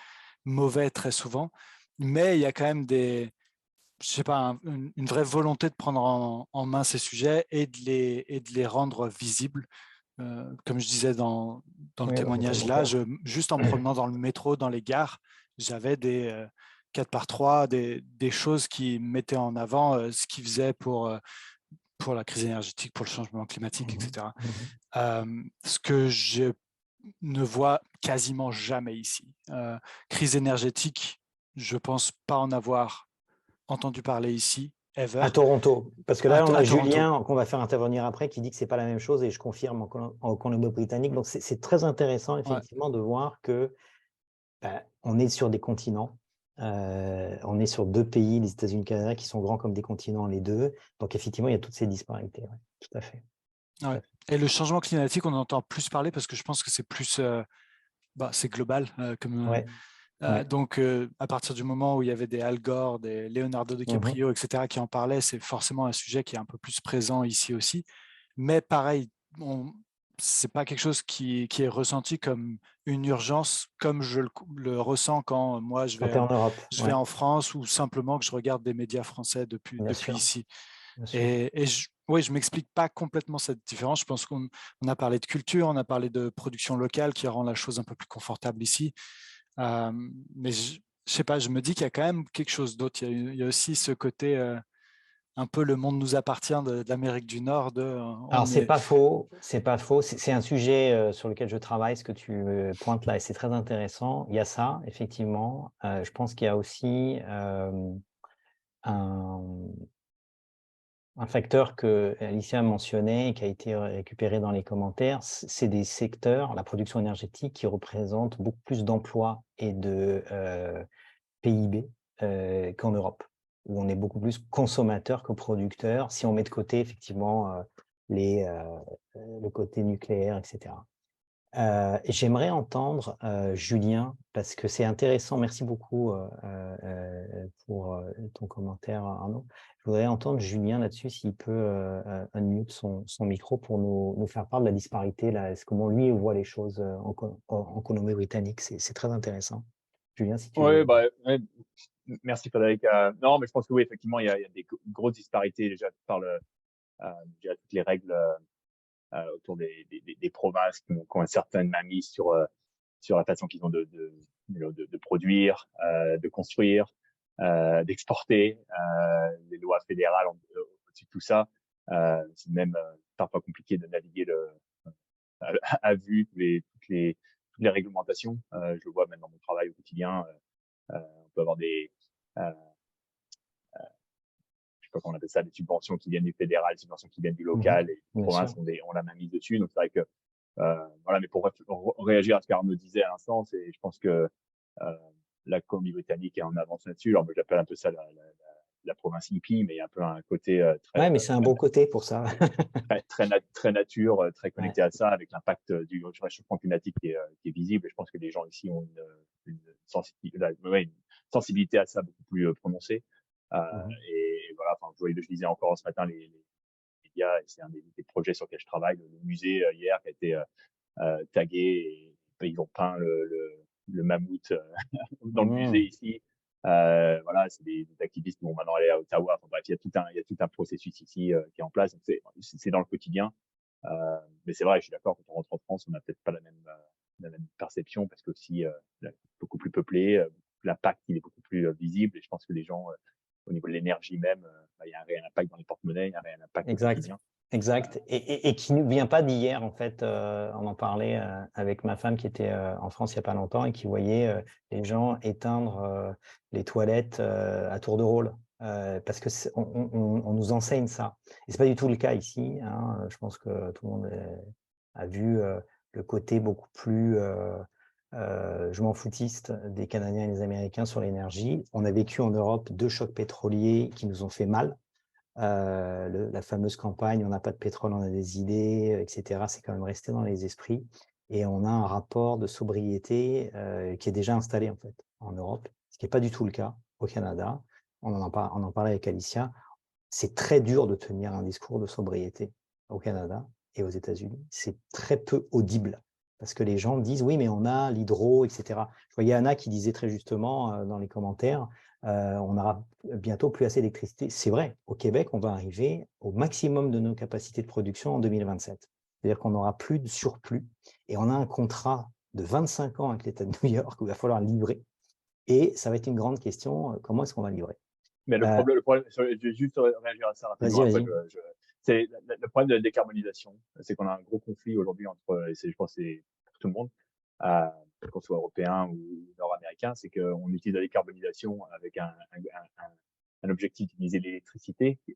mauvais très souvent, mais il y a quand même je sais pas, une vraie volonté de prendre en main ces sujets et de les rendre visibles. Comme je disais dans le Oui, témoignage totalement. là, juste en me promenant dans le métro, dans les gares, j'avais des 4 par 3, des choses qui mettaient en avant ce qu'ils faisaient pour la crise énergétique, pour le changement climatique, Mhm, etc. mhm. Ce que je ne vois quasiment jamais ici. Crise énergétique, je pense pas en avoir entendu parler ici, ever, À Toronto, parce que là, on a à Toronto. Julien qu'on va faire intervenir après qui dit que c'est pas la même chose et je confirme en Colombie-Britannique. Donc, c'est très intéressant, Ouais, effectivement, de voir que on est sur des continents. On est sur 2 pays, les États-Unis et le Canada, qui sont grands comme des continents, les 2. Donc, effectivement, il y a toutes ces disparités. Ouais, tout à fait. Tout ouais. à fait. Et le changement climatique, on en entend plus parler parce que je pense que c'est plus, c'est global. Ouais, ouais. Donc, à partir du moment où il y avait des Al Gore, des Leonardo Mhm, DiCaprio, etc., qui en parlaient, c'est forcément un sujet qui est un peu plus présent ici aussi. Mais pareil, c'est pas quelque chose qui est ressenti comme une urgence, comme je le ressens quand moi quand tu es en Europe, je vais ouais, en France ou simplement que je regarde des médias français bien depuis sûr, ici. bien sûr. Oui, je m'explique pas complètement cette différence. Je pense on a parlé de culture, on a parlé de production locale qui rend la chose un peu plus confortable ici. Euh, mais je sais pas, je me dis qu'il y a quand même quelque chose d'autre. Il y a aussi ce côté un peu le monde nous appartient de l'Amérique du Nord. Alors, On c'est est, pas faux, c'est pas faux. C'est un sujet sur lequel je travaille, ce que tu pointes là, et c'est très intéressant. Il y a ça, effectivement. Je pense qu'il y a aussi un, un facteur que Alicia mentionnait et qui a été récupéré dans les commentaires, c'est des secteurs, la production énergétique, qui représentent beaucoup plus d'emplois et de PIB qu'en Europe, où on est beaucoup plus consommateur que producteur, si on met de côté effectivement les, le côté nucléaire, etc. J'aimerais entendre Julien, parce que c'est intéressant. Merci beaucoup pour ton commentaire, Arnaud. Je voudrais entendre Julien là-dessus, s'il peut unmute son micro pour nous faire part de la disparité, là, comment lui voit les choses en Colombie-Britannique. C'est très intéressant. Julien, si tu Oui, veux. bah, ouais, merci Frédéric. Non, mais je pense que oui, effectivement, il y a des grosses disparités déjà par je dirais, toutes les règles autour des provinces qui ont une certaine mainmise sur la façon qu'ils ont de produire, de construire, d'exporter. Les lois fédérales au-dessus de tout ça. C'est même parfois compliqué de naviguer à vue toutes les réglementations. Je le vois même dans mon travail au quotidien. On peut avoir je sais pas comment on appelle ça, des subventions qui viennent du fédéral, des subventions qui viennent du local, et les provinces ont la main mise dessus. Donc c'est vrai que voilà, mais pour réagir à ce qu'Arnaud disait à l'instant, je pense que la Colombie-Britannique est en avance là-dessus. Alors moi j'appelle un peu ça la province hippie, mais il y a un peu un côté Ouais, mais c'est un bon côté pour ça. très nature, très connecté à ça, avec l'impact du réchauffement climatique qui est visible. Et je pense que les gens ici ont une sensibilité à ça beaucoup plus prononcée. Et voilà, enfin, je disais encore ce matin les médias, et c'est un des projets sur lesquels je travaille, le musée hier qui a été tagué, et ils ont peint le mammouth dans le musée ici. Voilà, c'est des activistes qui vont maintenant aller à Ottawa. Enfin, bref, il y a tout un processus ici qui est en place. Donc c'est dans le quotidien. Mais c'est vrai, je suis d'accord, quand on rentre en France, on n'a peut-être pas la même perception, parce que aussi beaucoup plus peuplé, l'impact il est beaucoup plus visible, et je pense que les gens au niveau de l'énergie même, il y a un réel impact dans les porte-monnaies, il y a un réel impact au quotidien. Exact. Et qui ne vient pas d'hier, en fait. On en parlait avec ma femme qui était en France il n'y a pas longtemps et qui voyait les gens éteindre les toilettes à tour de rôle. Parce que on nous enseigne ça. Et c'est pas du tout le cas ici, hein. Je pense que tout le monde a vu le côté beaucoup plus je m'en foutiste des Canadiens et des Américains sur l'énergie. On a vécu en Europe 2 chocs pétroliers qui nous ont fait mal. La fameuse campagne, on n'a pas de pétrole, on a des idées, etc. C'est quand même resté dans les esprits. Et on a un rapport de sobriété qui est déjà installé en fait en Europe, ce qui n'est pas du tout le cas au Canada. On en parlait avec Alicia. C'est très dur de tenir un discours de sobriété au Canada et aux États-Unis. C'est très peu audible parce que les gens disent oui, mais on a l'hydro, etc. Je voyais Anna qui disait très justement dans les commentaires, on n'aura bientôt plus assez d'électricité. C'est vrai, au Québec, on va arriver au maximum de nos capacités de production en 2027. C'est-à-dire qu'on n'aura plus de surplus et on a un contrat de 25 ans avec l'État de New York où il va falloir livrer. Et ça va être une grande question, comment est-ce qu'on va livrer? Mais le problème, je vais juste réagir à ça rapidement. Vas-y. C'est le problème de la décarbonisation, c'est qu'on a un gros conflit aujourd'hui entre, et je pense que c'est pour tout le monde, qu'on soit européen ou nord-américain, c'est qu'on utilise la décarbonisation avec un objectif d'utiliser l'électricité, que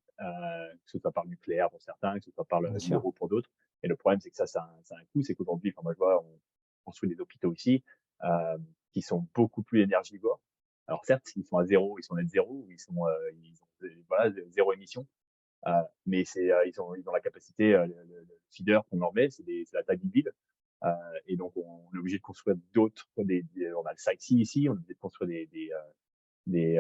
ce soit par le nucléaire pour certains, que ce soit par l'euro pour d'autres. Et le problème, c'est que ça a un coût. C'est qu'aujourd'hui, moi je vois, on construit des hôpitaux ici qui sont beaucoup plus énergivores. Alors certes, ils sont à zéro, ils sont net zéro, ils ont zéro émission, mais ils ont la capacité, le feeder qu'on leur met, c'est la taille d'une ville, et donc on est obligé de construire d'autres, on a le site ici, on est obligé de construire des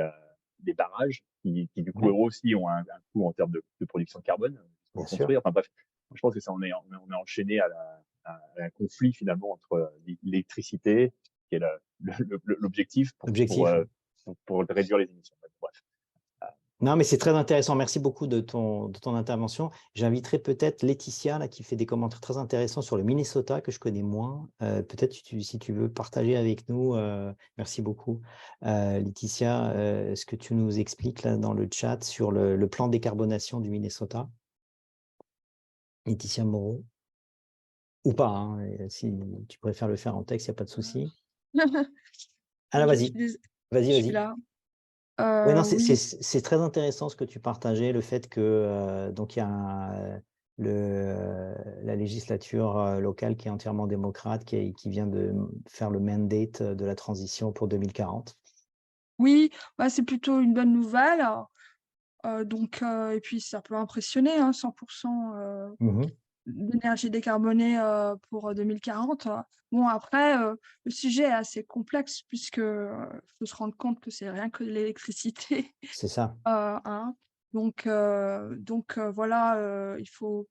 barrages qui du coup eux aussi ont un coût en termes de production de carbone pour construire. Enfin bref, je pense que ça on est enchaîné à un conflit finalement entre l'électricité qui est l'objectif pour réduire les émissions. Bref. Non, mais c'est très intéressant. Merci beaucoup de ton intervention. J'inviterai peut-être Laetitia, là, qui fait des commentaires très intéressants sur le Minnesota, que je connais moins. Peut-être si tu veux partager avec nous. Merci beaucoup. Laetitia, est-ce que tu nous expliques là, dans le chat sur le plan de décarbonation du Minnesota? Laetitia Moreau. Ou pas, hein, si tu préfères le faire en texte, il n'y a pas de souci. Alors, vas-y. Vas-y. Ouais, non, c'est très intéressant ce que tu partageais, le fait que donc il y a la législature locale qui est entièrement démocrate, qui vient de faire le mandate de la transition pour 2040. Oui, c'est plutôt une bonne nouvelle. Et puis ça peut impressionner, 100% d'énergie décarbonée pour 2040. Bon, après, le sujet est assez complexe puisque faut se rendre compte que c'est rien que l'électricité. C'est ça. Donc voilà, il faut.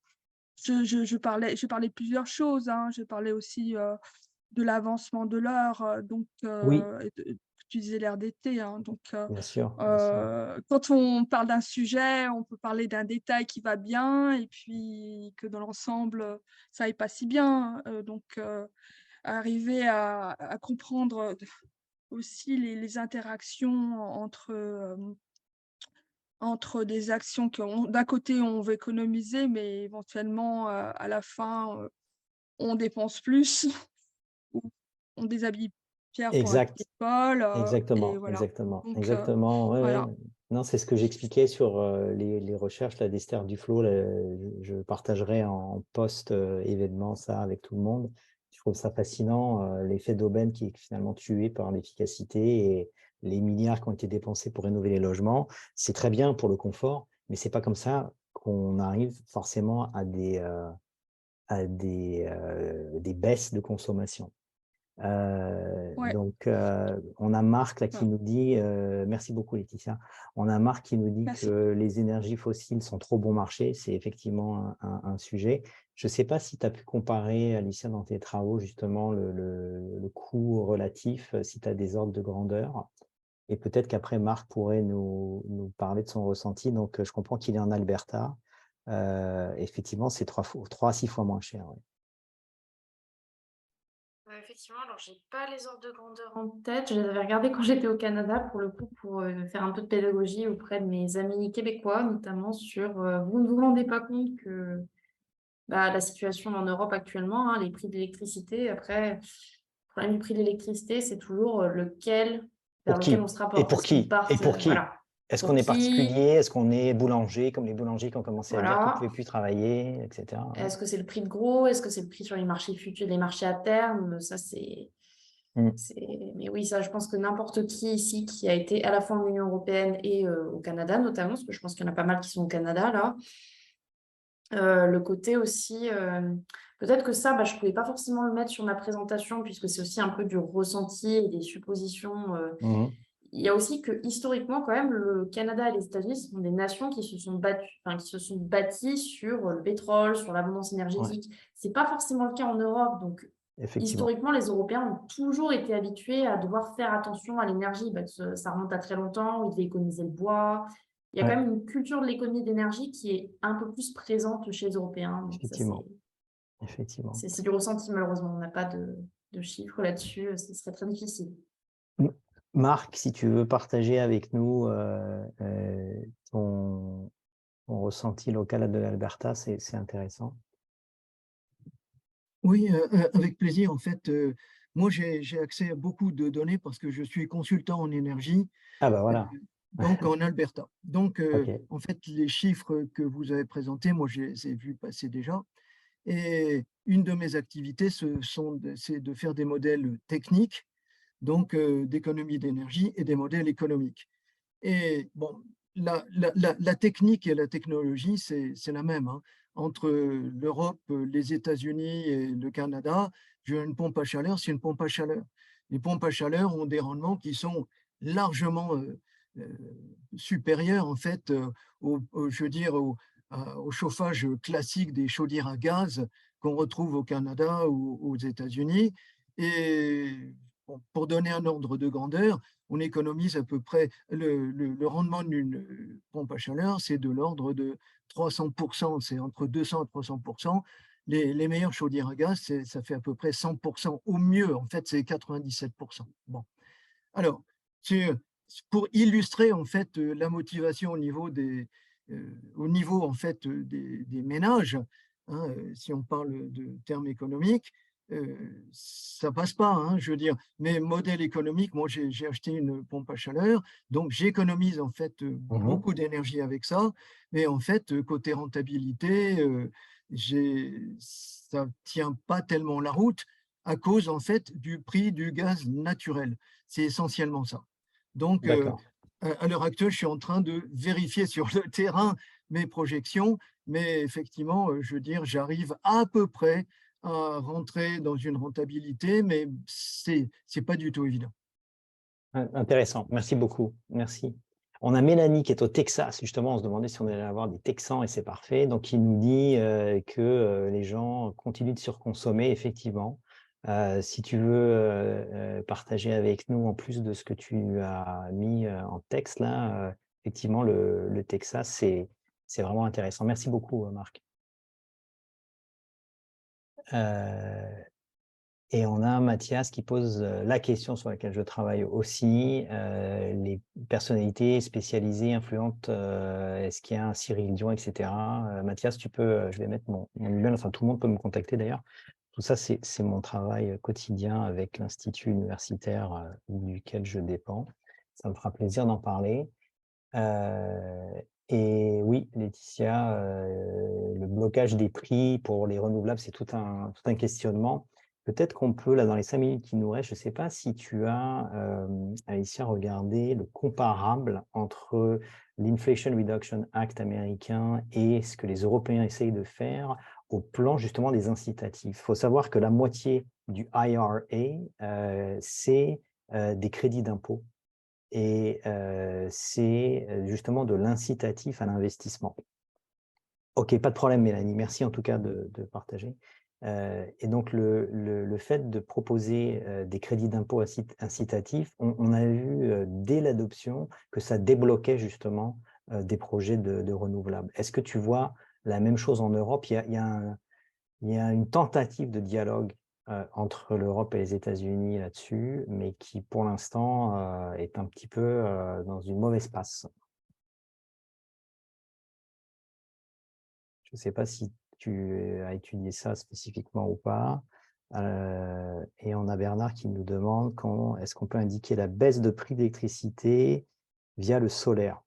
Je parlais de plusieurs choses. Je parlais aussi de l'avancement de l'heure, oui. utiliser l'air d'été. Hein. Donc, Bien sûr, bien sûr. quand on parle d'un sujet, on peut parler d'un détail qui va bien et puis que dans l'ensemble, ça aille pas si bien. Donc, arriver à comprendre aussi les interactions entre des actions d'un côté, on veut économiser, mais éventuellement, à la fin, on dépense plus ou on déshabille Pierre pour acheter Exact. Paul, et Exactement, voilà. exactement, Donc, exactement. Ouais, ouais. voilà. Non, c'est ce que j'expliquais sur les recherches là, d'Esther Duflo. Là, je partagerai en post-événement ça avec tout le monde. Je trouve ça fascinant, l'effet d'aubaine qui est finalement tué par l'efficacité et les milliards qui ont été dépensés pour rénover les logements. C'est très bien pour le confort, mais c'est pas comme ça qu'on arrive forcément à des baisses de consommation. Ouais, On a Marc là, qui voilà. nous dit, merci beaucoup Laetitia, on a Marc qui nous dit Merci. que les énergies fossiles sont trop bon marché, c'est effectivement un sujet. Je ne sais pas si tu as pu comparer, Alicia, dans tes travaux, justement, le coût relatif, si tu as des ordres de grandeur. Et peut-être qu'après, Marc pourrait nous parler de son ressenti. Donc, je comprends qu'il est en Alberta. Effectivement, c'est 3 à 6 fois moins cher. Ouais. Effectivement, alors j'ai pas les ordres de grandeur en tête. Je les avais regardés quand j'étais au Canada pour le coup pour faire un peu de pédagogie auprès de mes amis québécois, notamment sur vous ne vous rendez pas compte que la situation en Europe actuellement, hein, les prix de l'électricité, après, le problème du prix de l'électricité, c'est toujours vers Pour lequel qui? on se Et rapporte. pour Est-ce qu'on qui? Et parte, pour qui? voilà, Est-ce qu'on pour est qui, particulier? Est-ce qu'on est boulanger, comme les boulangers qui ont commencé à dire qu'ils ne voilà. pouvaient plus travailler, etc. Ouais. Est-ce que c'est le prix de gros? Est-ce que c'est le prix sur les marchés futurs, les marchés à terme? Ça, Mm. Mais oui, ça, je pense que n'importe qui ici qui a été à la fois en Union européenne et au Canada, notamment, parce que je pense qu'il y en a pas mal qui sont au Canada, là. Le côté aussi, peut-être que ça, je ne pouvais pas forcément le mettre sur ma présentation, puisque c'est aussi un peu du ressenti et des suppositions. Mhm. Il y a aussi que historiquement, quand même, le Canada et les États-Unis sont des nations qui se sont bâties sur le pétrole, sur l'abondance Ouais, énergétique. Ce n'est pas forcément le cas en Europe. Donc, effectivement. historiquement, les Européens ont toujours été habitués à devoir faire attention à l'énergie. Ça remonte à très longtemps, où ils devaient économiser le bois. Il y a quand Ouais, même une culture de l'économie d'énergie qui est un peu plus présente chez les Européens. Donc, ça, effectivement. Effectivement. c'est du ressenti, malheureusement. On n'a pas de chiffres là-dessus. Ce serait très difficile. Marc, si tu veux partager avec nous ton ressenti local de l'Alberta, c'est intéressant. Oui, avec plaisir. En fait, moi, j'ai accès à beaucoup de données parce que je suis consultant en énergie, Ah bah heu, voilà, donc en Alberta. Donc, ok. en fait, les chiffres que vous avez présentés, moi, je les ai vus passer déjà et une de mes activités, c'est de faire des modèles techniques, donc d'économie d'énergie et des modèles économiques. Et bon, la technique et la technologie, c'est la même, hein. Entre l'Europe, les États-Unis et le Canada, j'ai une pompe à chaleur, c'est une pompe à chaleur. Les pompes à chaleur ont des rendements qui sont largement heu, supérieurs en fait, je veux dire au chauffage classique des chaudières à gaz qu'on retrouve au Canada ou aux États-Unis. Et bon, pour donner un ordre de grandeur, on économise à peu près le rendement d'une pompe à chaleur, c'est de l'ordre de 300%, c'est entre 200 et 300%. Les meilleures chaudières à gaz, ça fait à peu près 100%. Au mieux, en fait, c'est 97%. Bon, alors, c'est pour illustrer en fait la motivation au niveau en fait des ménages, hein, si on parle de termes économiques, ça passe pas, hein, je veux dire. Mais modèle économique, moi j'ai acheté une pompe à chaleur, donc j'économise en fait Mhm. beaucoup d'énergie avec ça. Mais en fait, côté rentabilité, ça tient pas tellement la route à cause en fait du prix du gaz naturel. C'est essentiellement ça. Donc, D'accord. à l'heure actuelle, je suis en train de vérifier sur le terrain mes projections, mais effectivement, je veux dire, j'arrive à peu près à rentrer dans une rentabilité, mais c'est pas du tout évident. Intéressant, merci beaucoup, merci. On a Mélanie qui est au Texas, justement, on se demandait si on allait avoir des Texans et c'est parfait. Donc, il nous dit que les gens continuent de surconsommer, effectivement. Si tu veux partager avec nous, en plus de ce que tu as mis en texte, là, effectivement, le Texas, c'est vraiment intéressant. Merci beaucoup, Marc. Et on a Mathias qui pose la question sur laquelle je travaille aussi, les personnalités spécialisées, influentes, est-ce qu'il y a un Cyril Dion, etc. Mathias, tu peux, je vais mettre mon email, enfin tout le monde peut me contacter d'ailleurs. Tout ça, c'est mon travail quotidien avec l'institut universitaire duquel je dépends. Ça me fera plaisir d'en parler. Et oui, Laetitia, le blocage des prix pour les renouvelables, c'est tout un questionnement. Peut-être qu'on peut, là, dans les 5 minutes qui nous restent, je ne sais pas si tu as, Alicia, regardé le comparable entre l'Inflation Reduction Act américain et ce que les Européens essayent de faire au plan justement des incitatifs. Il faut savoir que la moitié du IRA, c'est des crédits d'impôt. Et c'est justement de l'incitatif à l'investissement. Ok, pas de problème, Mélanie. Merci en tout cas de partager. Et donc, le fait de proposer des crédits d'impôt incitatifs, on a vu dès l'adoption que ça débloquait justement des projets de renouvelables. Est-ce que tu vois la même chose en Europe? Il y a une tentative de dialogue entre l'Europe et les États-Unis là-dessus, mais qui pour l'instant est un petit peu dans une mauvaise passe. Je ne sais pas si tu as étudié ça spécifiquement ou pas. Et on a Bernard qui nous demande est-ce qu'on peut indiquer la baisse de prix d'électricité via le solaire.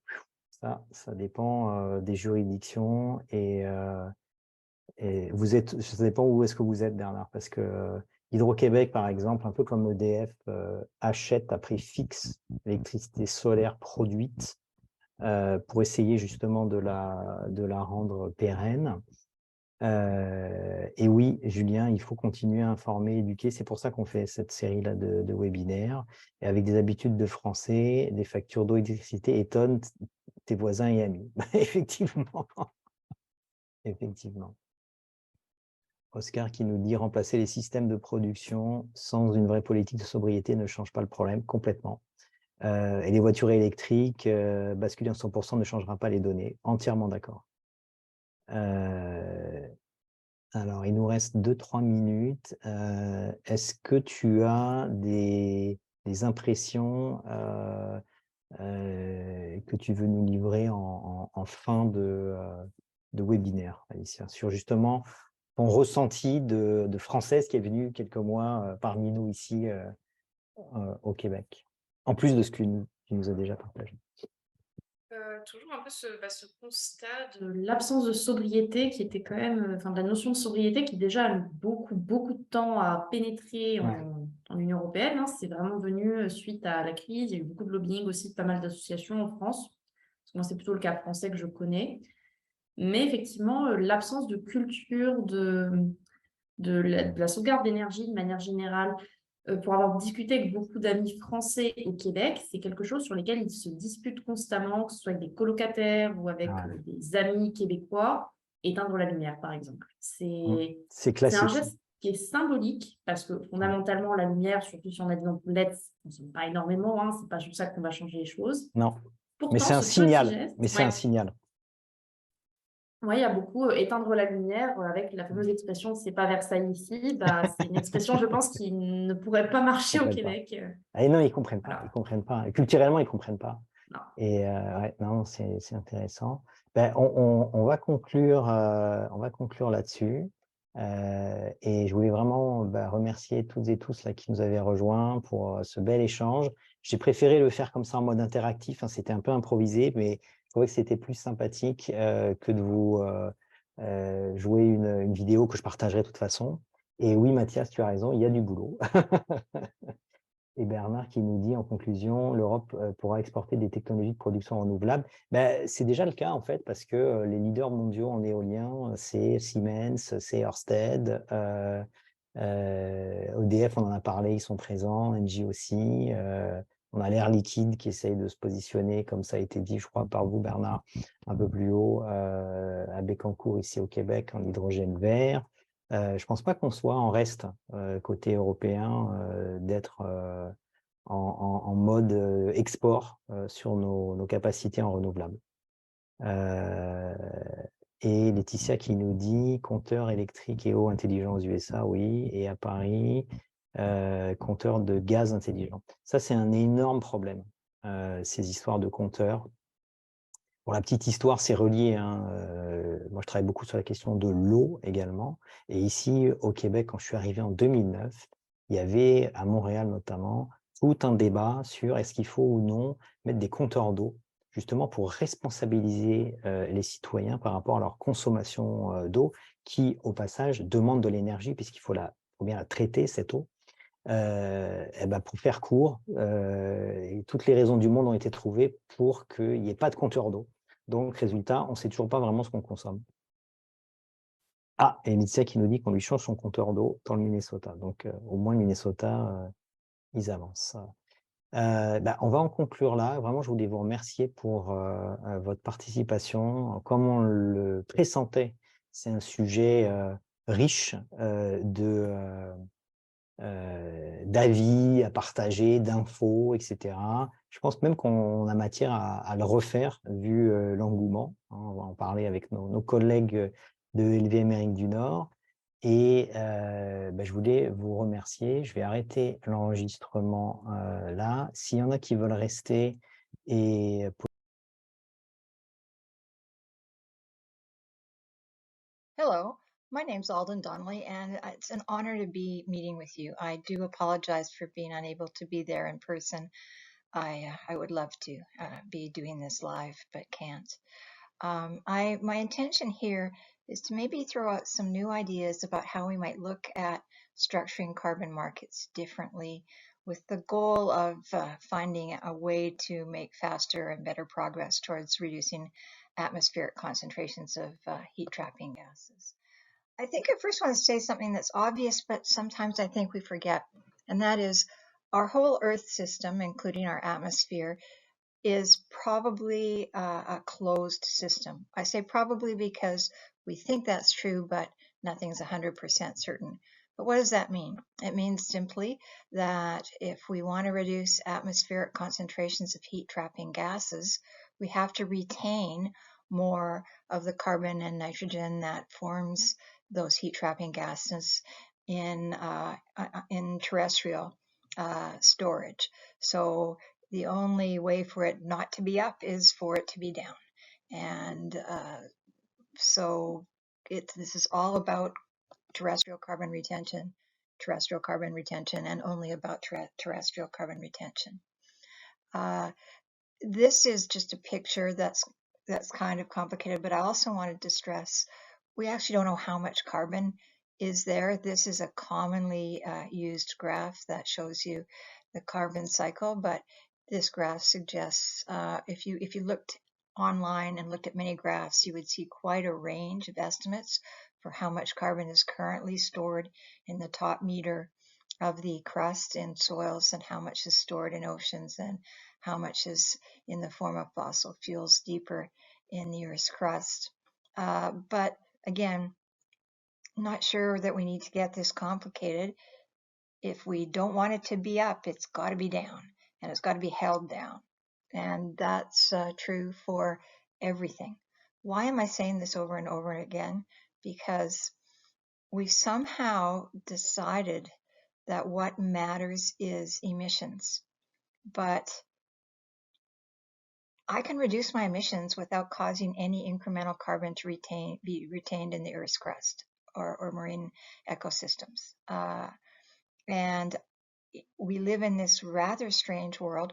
Ça dépend des juridictions et ça dépend où est-ce que vous êtes, Bernard, parce que Hydro-Québec, par exemple, un peu comme EDF, achète à prix fixe l'électricité solaire produite pour essayer justement de la rendre pérenne. Et oui, Julien, il faut continuer à informer, éduquer. C'est pour ça qu'on fait cette série-là de webinaires. Et avec des habitudes de français, des factures d'eau et d'électricité étonnent tes voisins et amis. Effectivement. Effectivement. Oscar qui nous dit « Remplacer les systèmes de production sans une vraie politique de sobriété ne change pas le problème complètement. Et les voitures électriques, basculer en 100% ne changera pas les données. » Entièrement d'accord. Alors, il nous reste 2-3 minutes. Est-ce que tu as des impressions que tu veux nous livrer en fin de webinaire, Alicia, sur justement ton ressenti de Française qui est venue quelques mois parmi nous ici au Québec, en plus de ce que tu nous as déjà partagé. Toujours un peu ce constat de l'absence de sobriété qui était quand même, enfin de la notion de sobriété qui déjà a eu beaucoup de temps à pénétrer en Union européenne. C'est vraiment venu suite à la crise. Il y a eu beaucoup de lobbying aussi de pas mal d'associations en France. Parce que moi, c'est plutôt le cas français que je connais. Mais effectivement, l'absence de culture de la sauvegarde d'énergie de manière générale, pour avoir discuté avec beaucoup d'amis français au Québec, c'est quelque chose sur lequel ils se disputent constamment, que ce soit avec des colocataires ou avec des amis québécois, éteindre la lumière, par exemple. C'est classique. C'est un geste qui est symbolique, parce que fondamentalement, la lumière, surtout si on a des ampoules LED, ça ne consomme pas énormément, c'est pas sur ça qu'on va changer les choses. Non, pourtant, mais c'est un signal. C'est un signal. Oui, il y a beaucoup éteindre la lumière avec la fameuse expression « c'est pas Versailles ici ». C'est une expression, je pense, qui ne pourrait pas marcher au Québec. Ah, non, ils ne comprennent pas. Voilà. Ils comprennent pas. Culturellement, ils ne comprennent pas. Non. Et non, c'est intéressant. On va conclure là-dessus. Et je voulais vraiment remercier toutes et tous là, qui nous avaient rejoints pour ce bel échange. J'ai préféré le faire comme ça en mode interactif. C'était un peu improvisé, mais je trouvais que c'était plus sympathique que de vous jouer une vidéo que je partagerai de toute façon. Et oui, Mathias, tu as raison, il y a du boulot. Et Bernard qui nous dit en conclusion, l'Europe pourra exporter des technologies de production renouvelable. C'est déjà le cas en fait, parce que les leaders mondiaux en éolien, c'est Siemens, c'est Ørsted, EDF, on en a parlé, ils sont présents, Engie aussi. On a l'Air Liquide qui essaye de se positionner, comme ça a été dit, je crois, par vous, Bernard, un peu plus haut, à Bécancour, ici au Québec, en hydrogène vert. Je ne pense pas qu'on soit en reste côté européen d'être en mode export sur nos capacités en renouvelables. Et Laetitia qui nous dit compteur électrique et eau intelligent aux USA, oui, et à Paris, compteur de gaz intelligent. Ça, c'est un énorme problème, ces histoires de compteurs. Pour la petite histoire, c'est relié, hein. Moi, je travaille beaucoup sur la question de l'eau également. Et ici, au Québec, quand je suis arrivé en 2009, il y avait, à Montréal notamment, tout un débat sur est-ce qu'il faut ou non mettre des compteurs d'eau, justement pour responsabiliser les citoyens par rapport à leur consommation d'eau, qui, au passage, demande de l'énergie, puisqu'il faut bien la traiter, cette eau. Et ben pour faire court, et toutes les raisons du monde ont été trouvées pour qu'il n'y ait pas de compteur d'eau. Donc, résultat, on ne sait toujours pas vraiment ce qu'on consomme. Ah, et Laetitia qui nous dit qu'on lui change son compteur d'eau dans le Minnesota. Donc, au moins, le Minnesota, ils avancent. On va en conclure là. Vraiment, je voulais vous remercier pour votre participation. Comme on le pressentait, c'est un sujet riche d'avis à partager, d'infos, etc. Je pense même qu'on a matière à le refaire vu l'engouement. Hein, on va en parler avec nos collègues de LV Amérique du Nord. Et je voulais vous remercier. Je vais arrêter l'enregistrement là. S'il y en a qui veulent rester et Hello, my name's Alden Donnelly, and it's an honor to be meeting with you. I do apologize for being unable to be there in person. I would love to be doing this live, but can't. My intention here is to maybe throw out some new ideas about how we might look at structuring carbon markets differently, with the goal of finding a way to make faster and better progress towards reducing atmospheric concentrations of heat trapping gases. I think I first want to say something that's obvious, but sometimes I think we forget, and that is our whole Earth system, including our atmosphere, is probably a closed system. I say probably because we think that's true, but nothing's 100% certain. But what does that mean? It means simply that if we want to reduce atmospheric concentrations of heat-trapping gases, we have to retain more of the carbon and nitrogen that forms those heat-trapping gases in terrestrial storage. So the only way for it not to be up is for it to be down. And so this is all about terrestrial carbon retention, and only about terrestrial carbon retention. This is just a picture that's kind of complicated, but I also wanted to stress we actually don't know how much carbon is there. This is a commonly used graph that shows you the carbon cycle, but this graph suggests if you looked online and looked at many graphs, you would see quite a range of estimates for how much carbon is currently stored in the top meter of the crust in soils and how much is stored in oceans and how much is in the form of fossil fuels deeper in the Earth's crust. But again, not sure that we need to get this complicated. If we don't want it to be up, it's got to be down, and it's got to be held down. And that's true for everything. Why am I saying this over and over again? Because we somehow decided that what matters is emissions. But I can reduce my emissions without causing any incremental carbon to be retained in the Earth's crust or marine ecosystems. And we live in this rather strange world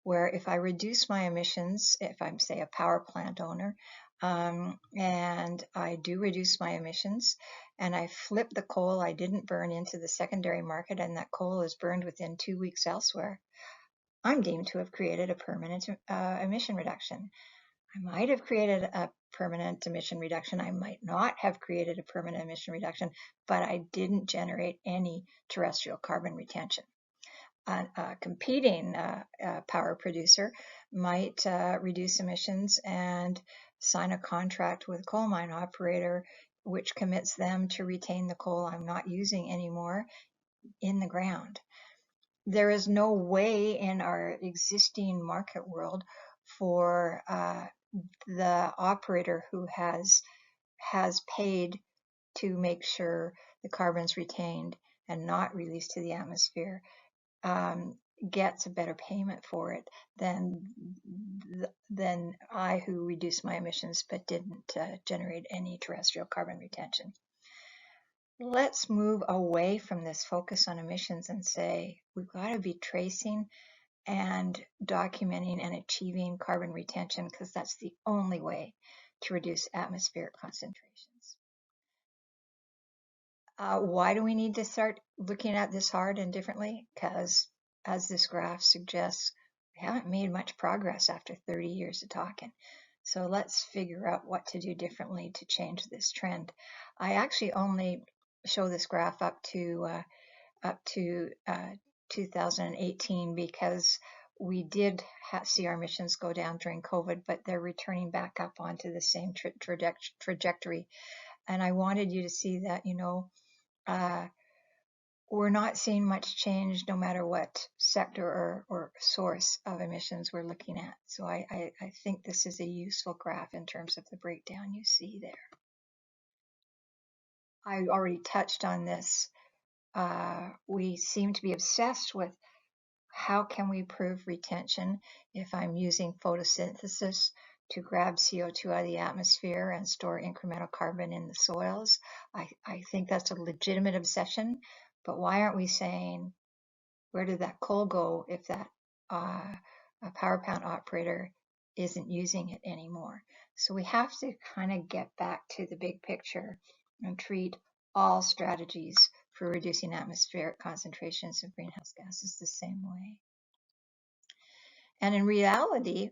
where if I reduce my emissions, if I'm, say, a power plant owner, and I do reduce my emissions, and I flip the coal I didn't burn into the secondary market, and that coal is burned within 2 weeks elsewhere, I'm deemed to have created a permanent emission reduction. I might have created a permanent emission reduction. I might not have created a permanent emission reduction, but I didn't generate any terrestrial carbon retention. A competing power producer might reduce emissions and sign a contract with a coal mine operator which commits them to retain the coal I'm not using anymore in the ground. There is no way in our existing market world for the operator who has paid to make sure the carbon's retained and not released to the atmosphere gets a better payment for it than I, who reduced my emissions but didn't generate any terrestrial carbon retention. Let's move away from this focus on emissions and say we've got to be tracing and documenting and achieving carbon retention, because that's the only way to reduce atmospheric concentrations. Why do we need to start looking at this hard and differently? Because, as this graph suggests, we haven't made much progress after 30 years of talking. So let's figure out what to do differently to change this trend. I actually only show this graph up to 2018 because we did see our emissions go down during COVID, but they're returning back up onto the same trajectory. And I wanted you to see that, we're not seeing much change no matter what sector or source of emissions we're looking at. So I think this is a useful graph in terms of the breakdown you see there. I already touched on this. We seem to be obsessed with how can we prove retention if I'm using photosynthesis to grab CO2 out of the atmosphere and store incremental carbon in the soils. I think that's a legitimate obsession, but why aren't we saying, where did that coal go if that a power plant operator isn't using it anymore? So we have to kind of get back to the big picture and treat all strategies for reducing atmospheric concentrations of greenhouse gases the same way. And in reality,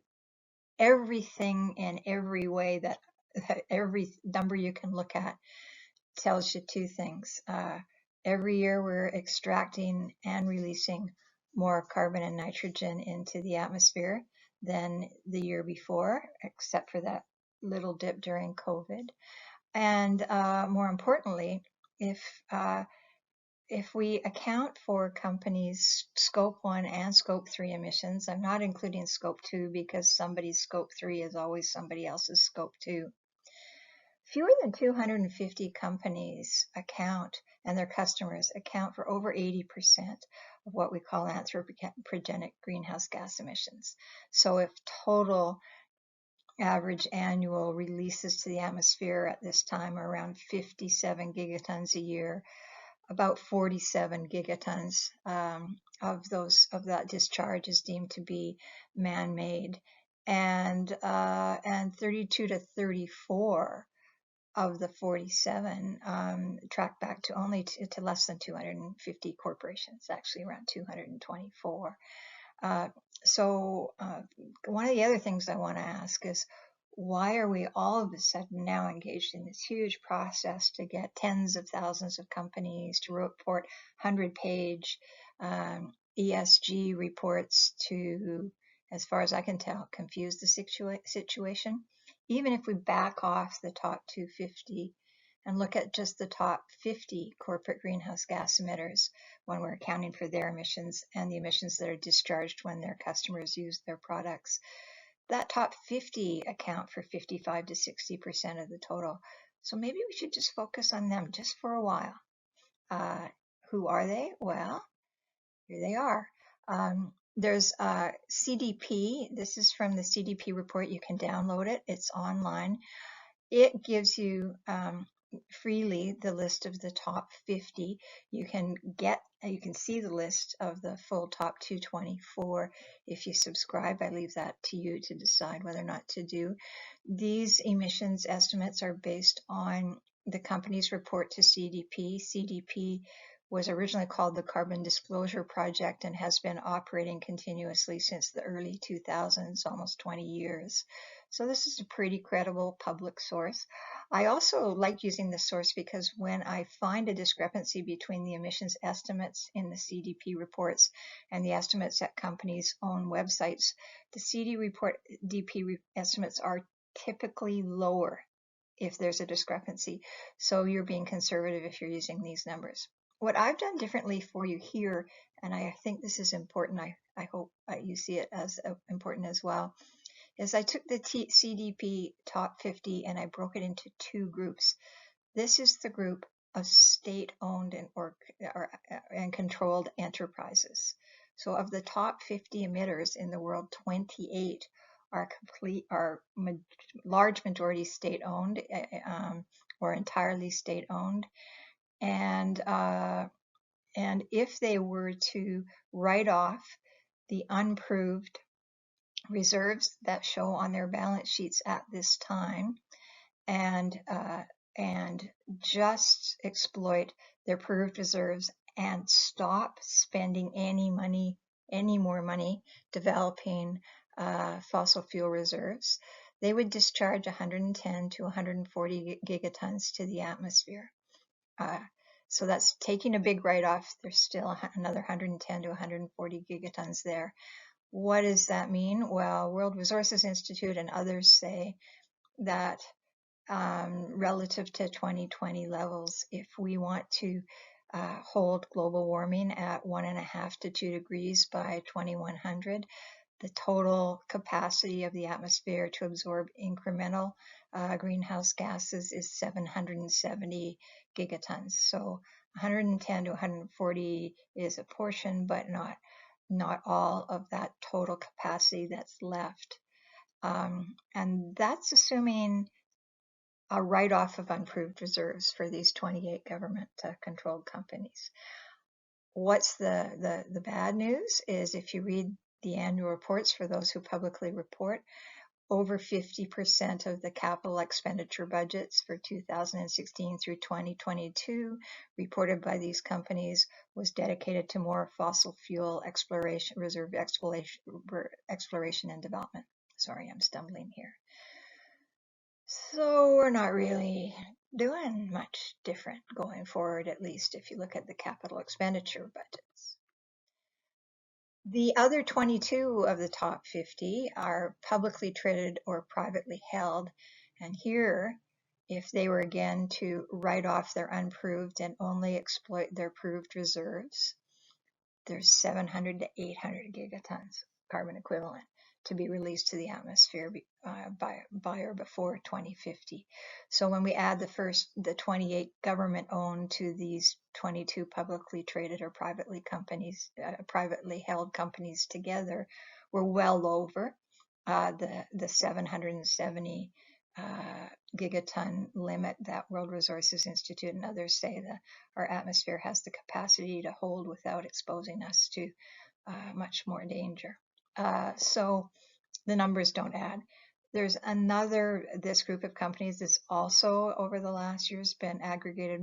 everything in every way that every number you can look at tells you two things. Every year we're extracting and releasing more carbon and nitrogen into the atmosphere than the year before, except for that little dip during COVID. And more importantly, if we account for companies' Scope 1 and Scope 3 emissions, I'm not including Scope 2 because somebody's Scope 3 is always somebody else's Scope 2. Fewer than 250 companies account, and their customers account for over 80% of what we call anthropogenic greenhouse gas emissions. So if total average annual releases to the atmosphere at this time are around 57 gigatons a year, about 47 gigatons of that discharge is deemed to be man-made, and 32 to 34 of the 47 track back to only to less than 250 corporations, actually around 224. So one of the other things I want to ask is, why are we all of a sudden now engaged in this huge process to get tens of thousands of companies to report 100-page ESG reports to, as far as I can tell, confuse the situation? Even if we back off the top 250 and look at just the top 50 corporate greenhouse gas emitters when we're accounting for their emissions and the emissions that are discharged when their customers use their products, that top 50 account for 55 to 60% of the total. So maybe we should just focus on them just for a while. Who are they? Well, here they are. There's CDP. This is from the CDP report. You can download it. It's online. It gives you freely the list of the top 50. You can see the list of the full top 224 if you subscribe. I leave that to you to decide whether or not to do. These emissions estimates are based on the company's report to CDP. CDP was originally called the Carbon Disclosure Project and has been operating continuously since the early 2000s, almost 20 years. So this is a pretty credible public source. I also like using this source because when I find a discrepancy between the emissions estimates in the CDP reports and the estimates at companies' own websites, the CDP estimates are typically lower if there's a discrepancy. So you're being conservative if you're using these numbers. What I've done differently for you here, and I think this is important, I hope you see it as important as well, is I took the CDP top 50 and I broke it into two groups. This is the group of state-owned and controlled enterprises. So of the top 50 emitters in the world, 28 are large majority state-owned or entirely state-owned. And if they were to write off the unproved reserves that show on their balance sheets at this time, and just exploit their proved reserves and stop spending any more money developing fossil fuel reserves, they would discharge 110 to 140 gigatons to the atmosphere. So that's taking a big write-off. There's still another 110 to 140 gigatons there. What does that mean? Well, World Resources Institute and others say that relative to 2020 levels, if we want to hold global warming at 1.5 to 2 degrees by 2100, the total capacity of the atmosphere to absorb incremental greenhouse gases is 770 gigatons. So 110 to 140 is a portion, but not all of that total capacity that's left. And that's assuming a write-off of unproved reserves for these 28 government-controlled companies. What's the bad news is if you read the annual reports for those who publicly report, over 50% of the capital expenditure budgets for 2016 through 2022 reported by these companies was dedicated to more fossil fuel exploration, reserve exploration and development. Sorry, I'm stumbling here. So we're not really doing much different going forward, at least if you look at the capital expenditure budgets. The other 22 of the top 50 are publicly traded or privately held. And here, if they were again to write off their unproved and only exploit their proved reserves, there's 700 to 800 gigatons carbon equivalent to be released to the atmosphere by or before 2050. So when we add the 28 government-owned to these 22 publicly traded or privately held companies together, we're well over the 770 gigaton limit that World Resources Institute and others say that our atmosphere has the capacity to hold without exposing us to much more danger. So the numbers don't add. There's this group of companies that's also over the last years been aggregated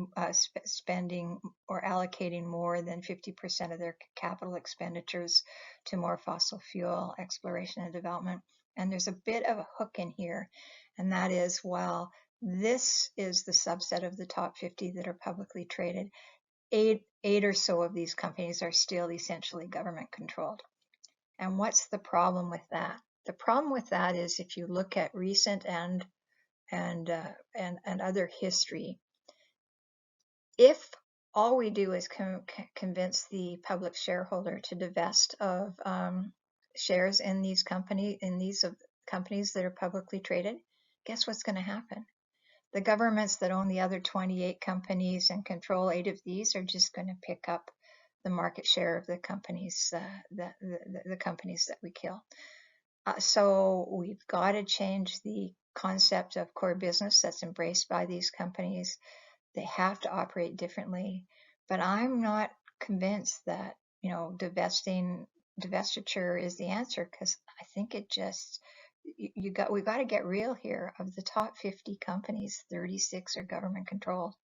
spending or allocating more than 50% of their capital expenditures to more fossil fuel exploration and development. And there's a bit of a hook in here, and that is, while this is the subset of the top 50 that are publicly traded, eight or so of these companies are still essentially government controlled. And what's the problem with that? The problem with that is if you look at recent and other history, if all we do is convince the public shareholder to divest of shares in these companies that are publicly traded, guess what's going to happen? The governments that own the other 28 companies and control 8 of these are just going to pick up the market share of the companies the companies that we kill. So we've got to change the concept of core business that's embraced by these companies. They have to operate differently. But I'm not convinced that divestiture is the answer, because I think it just we've got to get real here. Of the top 50 companies, 36 are government controlled.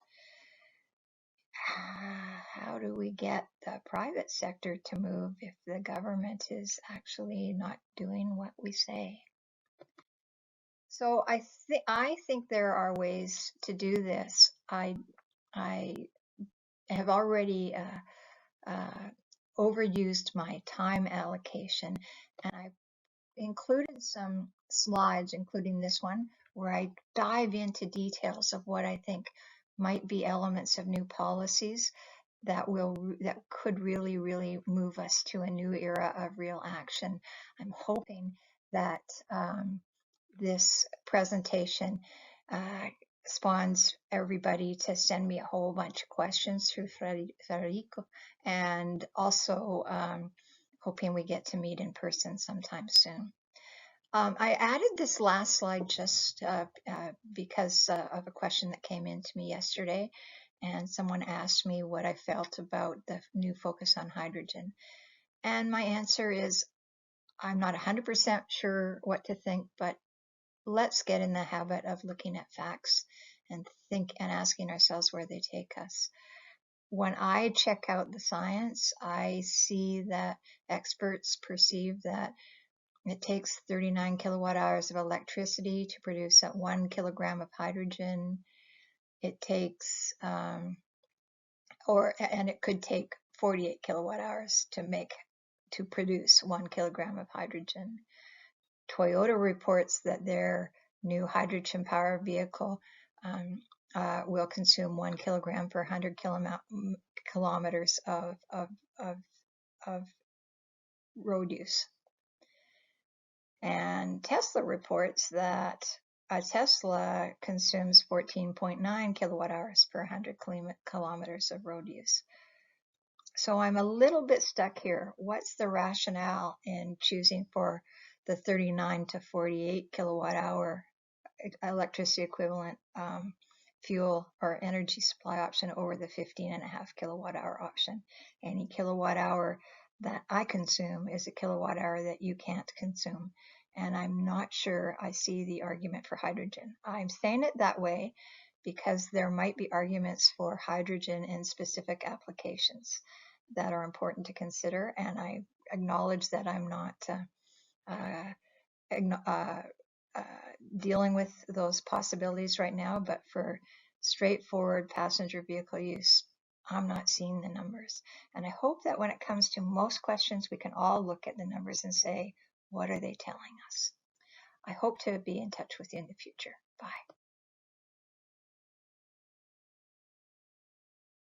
How do we get the private sector to move if the government is actually not doing what we say? So I think there are ways to do this. I have already overused my time allocation, and I've included some slides, including this one, where I dive into details of what I think might be elements of new policies that could really move us to a new era of real action. I'm hoping that this presentation spawns everybody to send me a whole bunch of questions through Federico, and also hoping we get to meet in person sometime soon. I added this last slide just because of a question that came in to me yesterday, and someone asked me what I felt about the new focus on hydrogen. And my answer is, I'm not 100% sure what to think, but let's get in the habit of looking at facts and asking ourselves where they take us. When I check out the science, I see that experts perceive that it takes 39 kilowatt hours of electricity to produce that 1 kilogram of hydrogen. It takes, and it could take 48 kilowatt hours to produce 1 kilogram of hydrogen. Toyota reports that their new hydrogen powered vehicle will consume 1 kilogram per 100 kilometers of road use. And Tesla reports that a Tesla consumes 14.9 kilowatt hours per 100 kilometers of road use. So I'm a little bit stuck here. What's the rationale in choosing for the 39 to 48 kilowatt hour electricity equivalent fuel or energy supply option over the 15.5 kilowatt hour option? Any kilowatt hour that I consume is a kilowatt hour that you can't consume. And I'm not sure I see the argument for hydrogen. I'm saying it that way because there might be arguments for hydrogen in specific applications that are important to consider. And I acknowledge that I'm not dealing with those possibilities right now, but for straightforward passenger vehicle use, I'm not seeing the numbers. And I hope that when it comes to most questions, we can all look at the numbers and say, what are they telling us? I hope to be in touch with you in the future. Bye.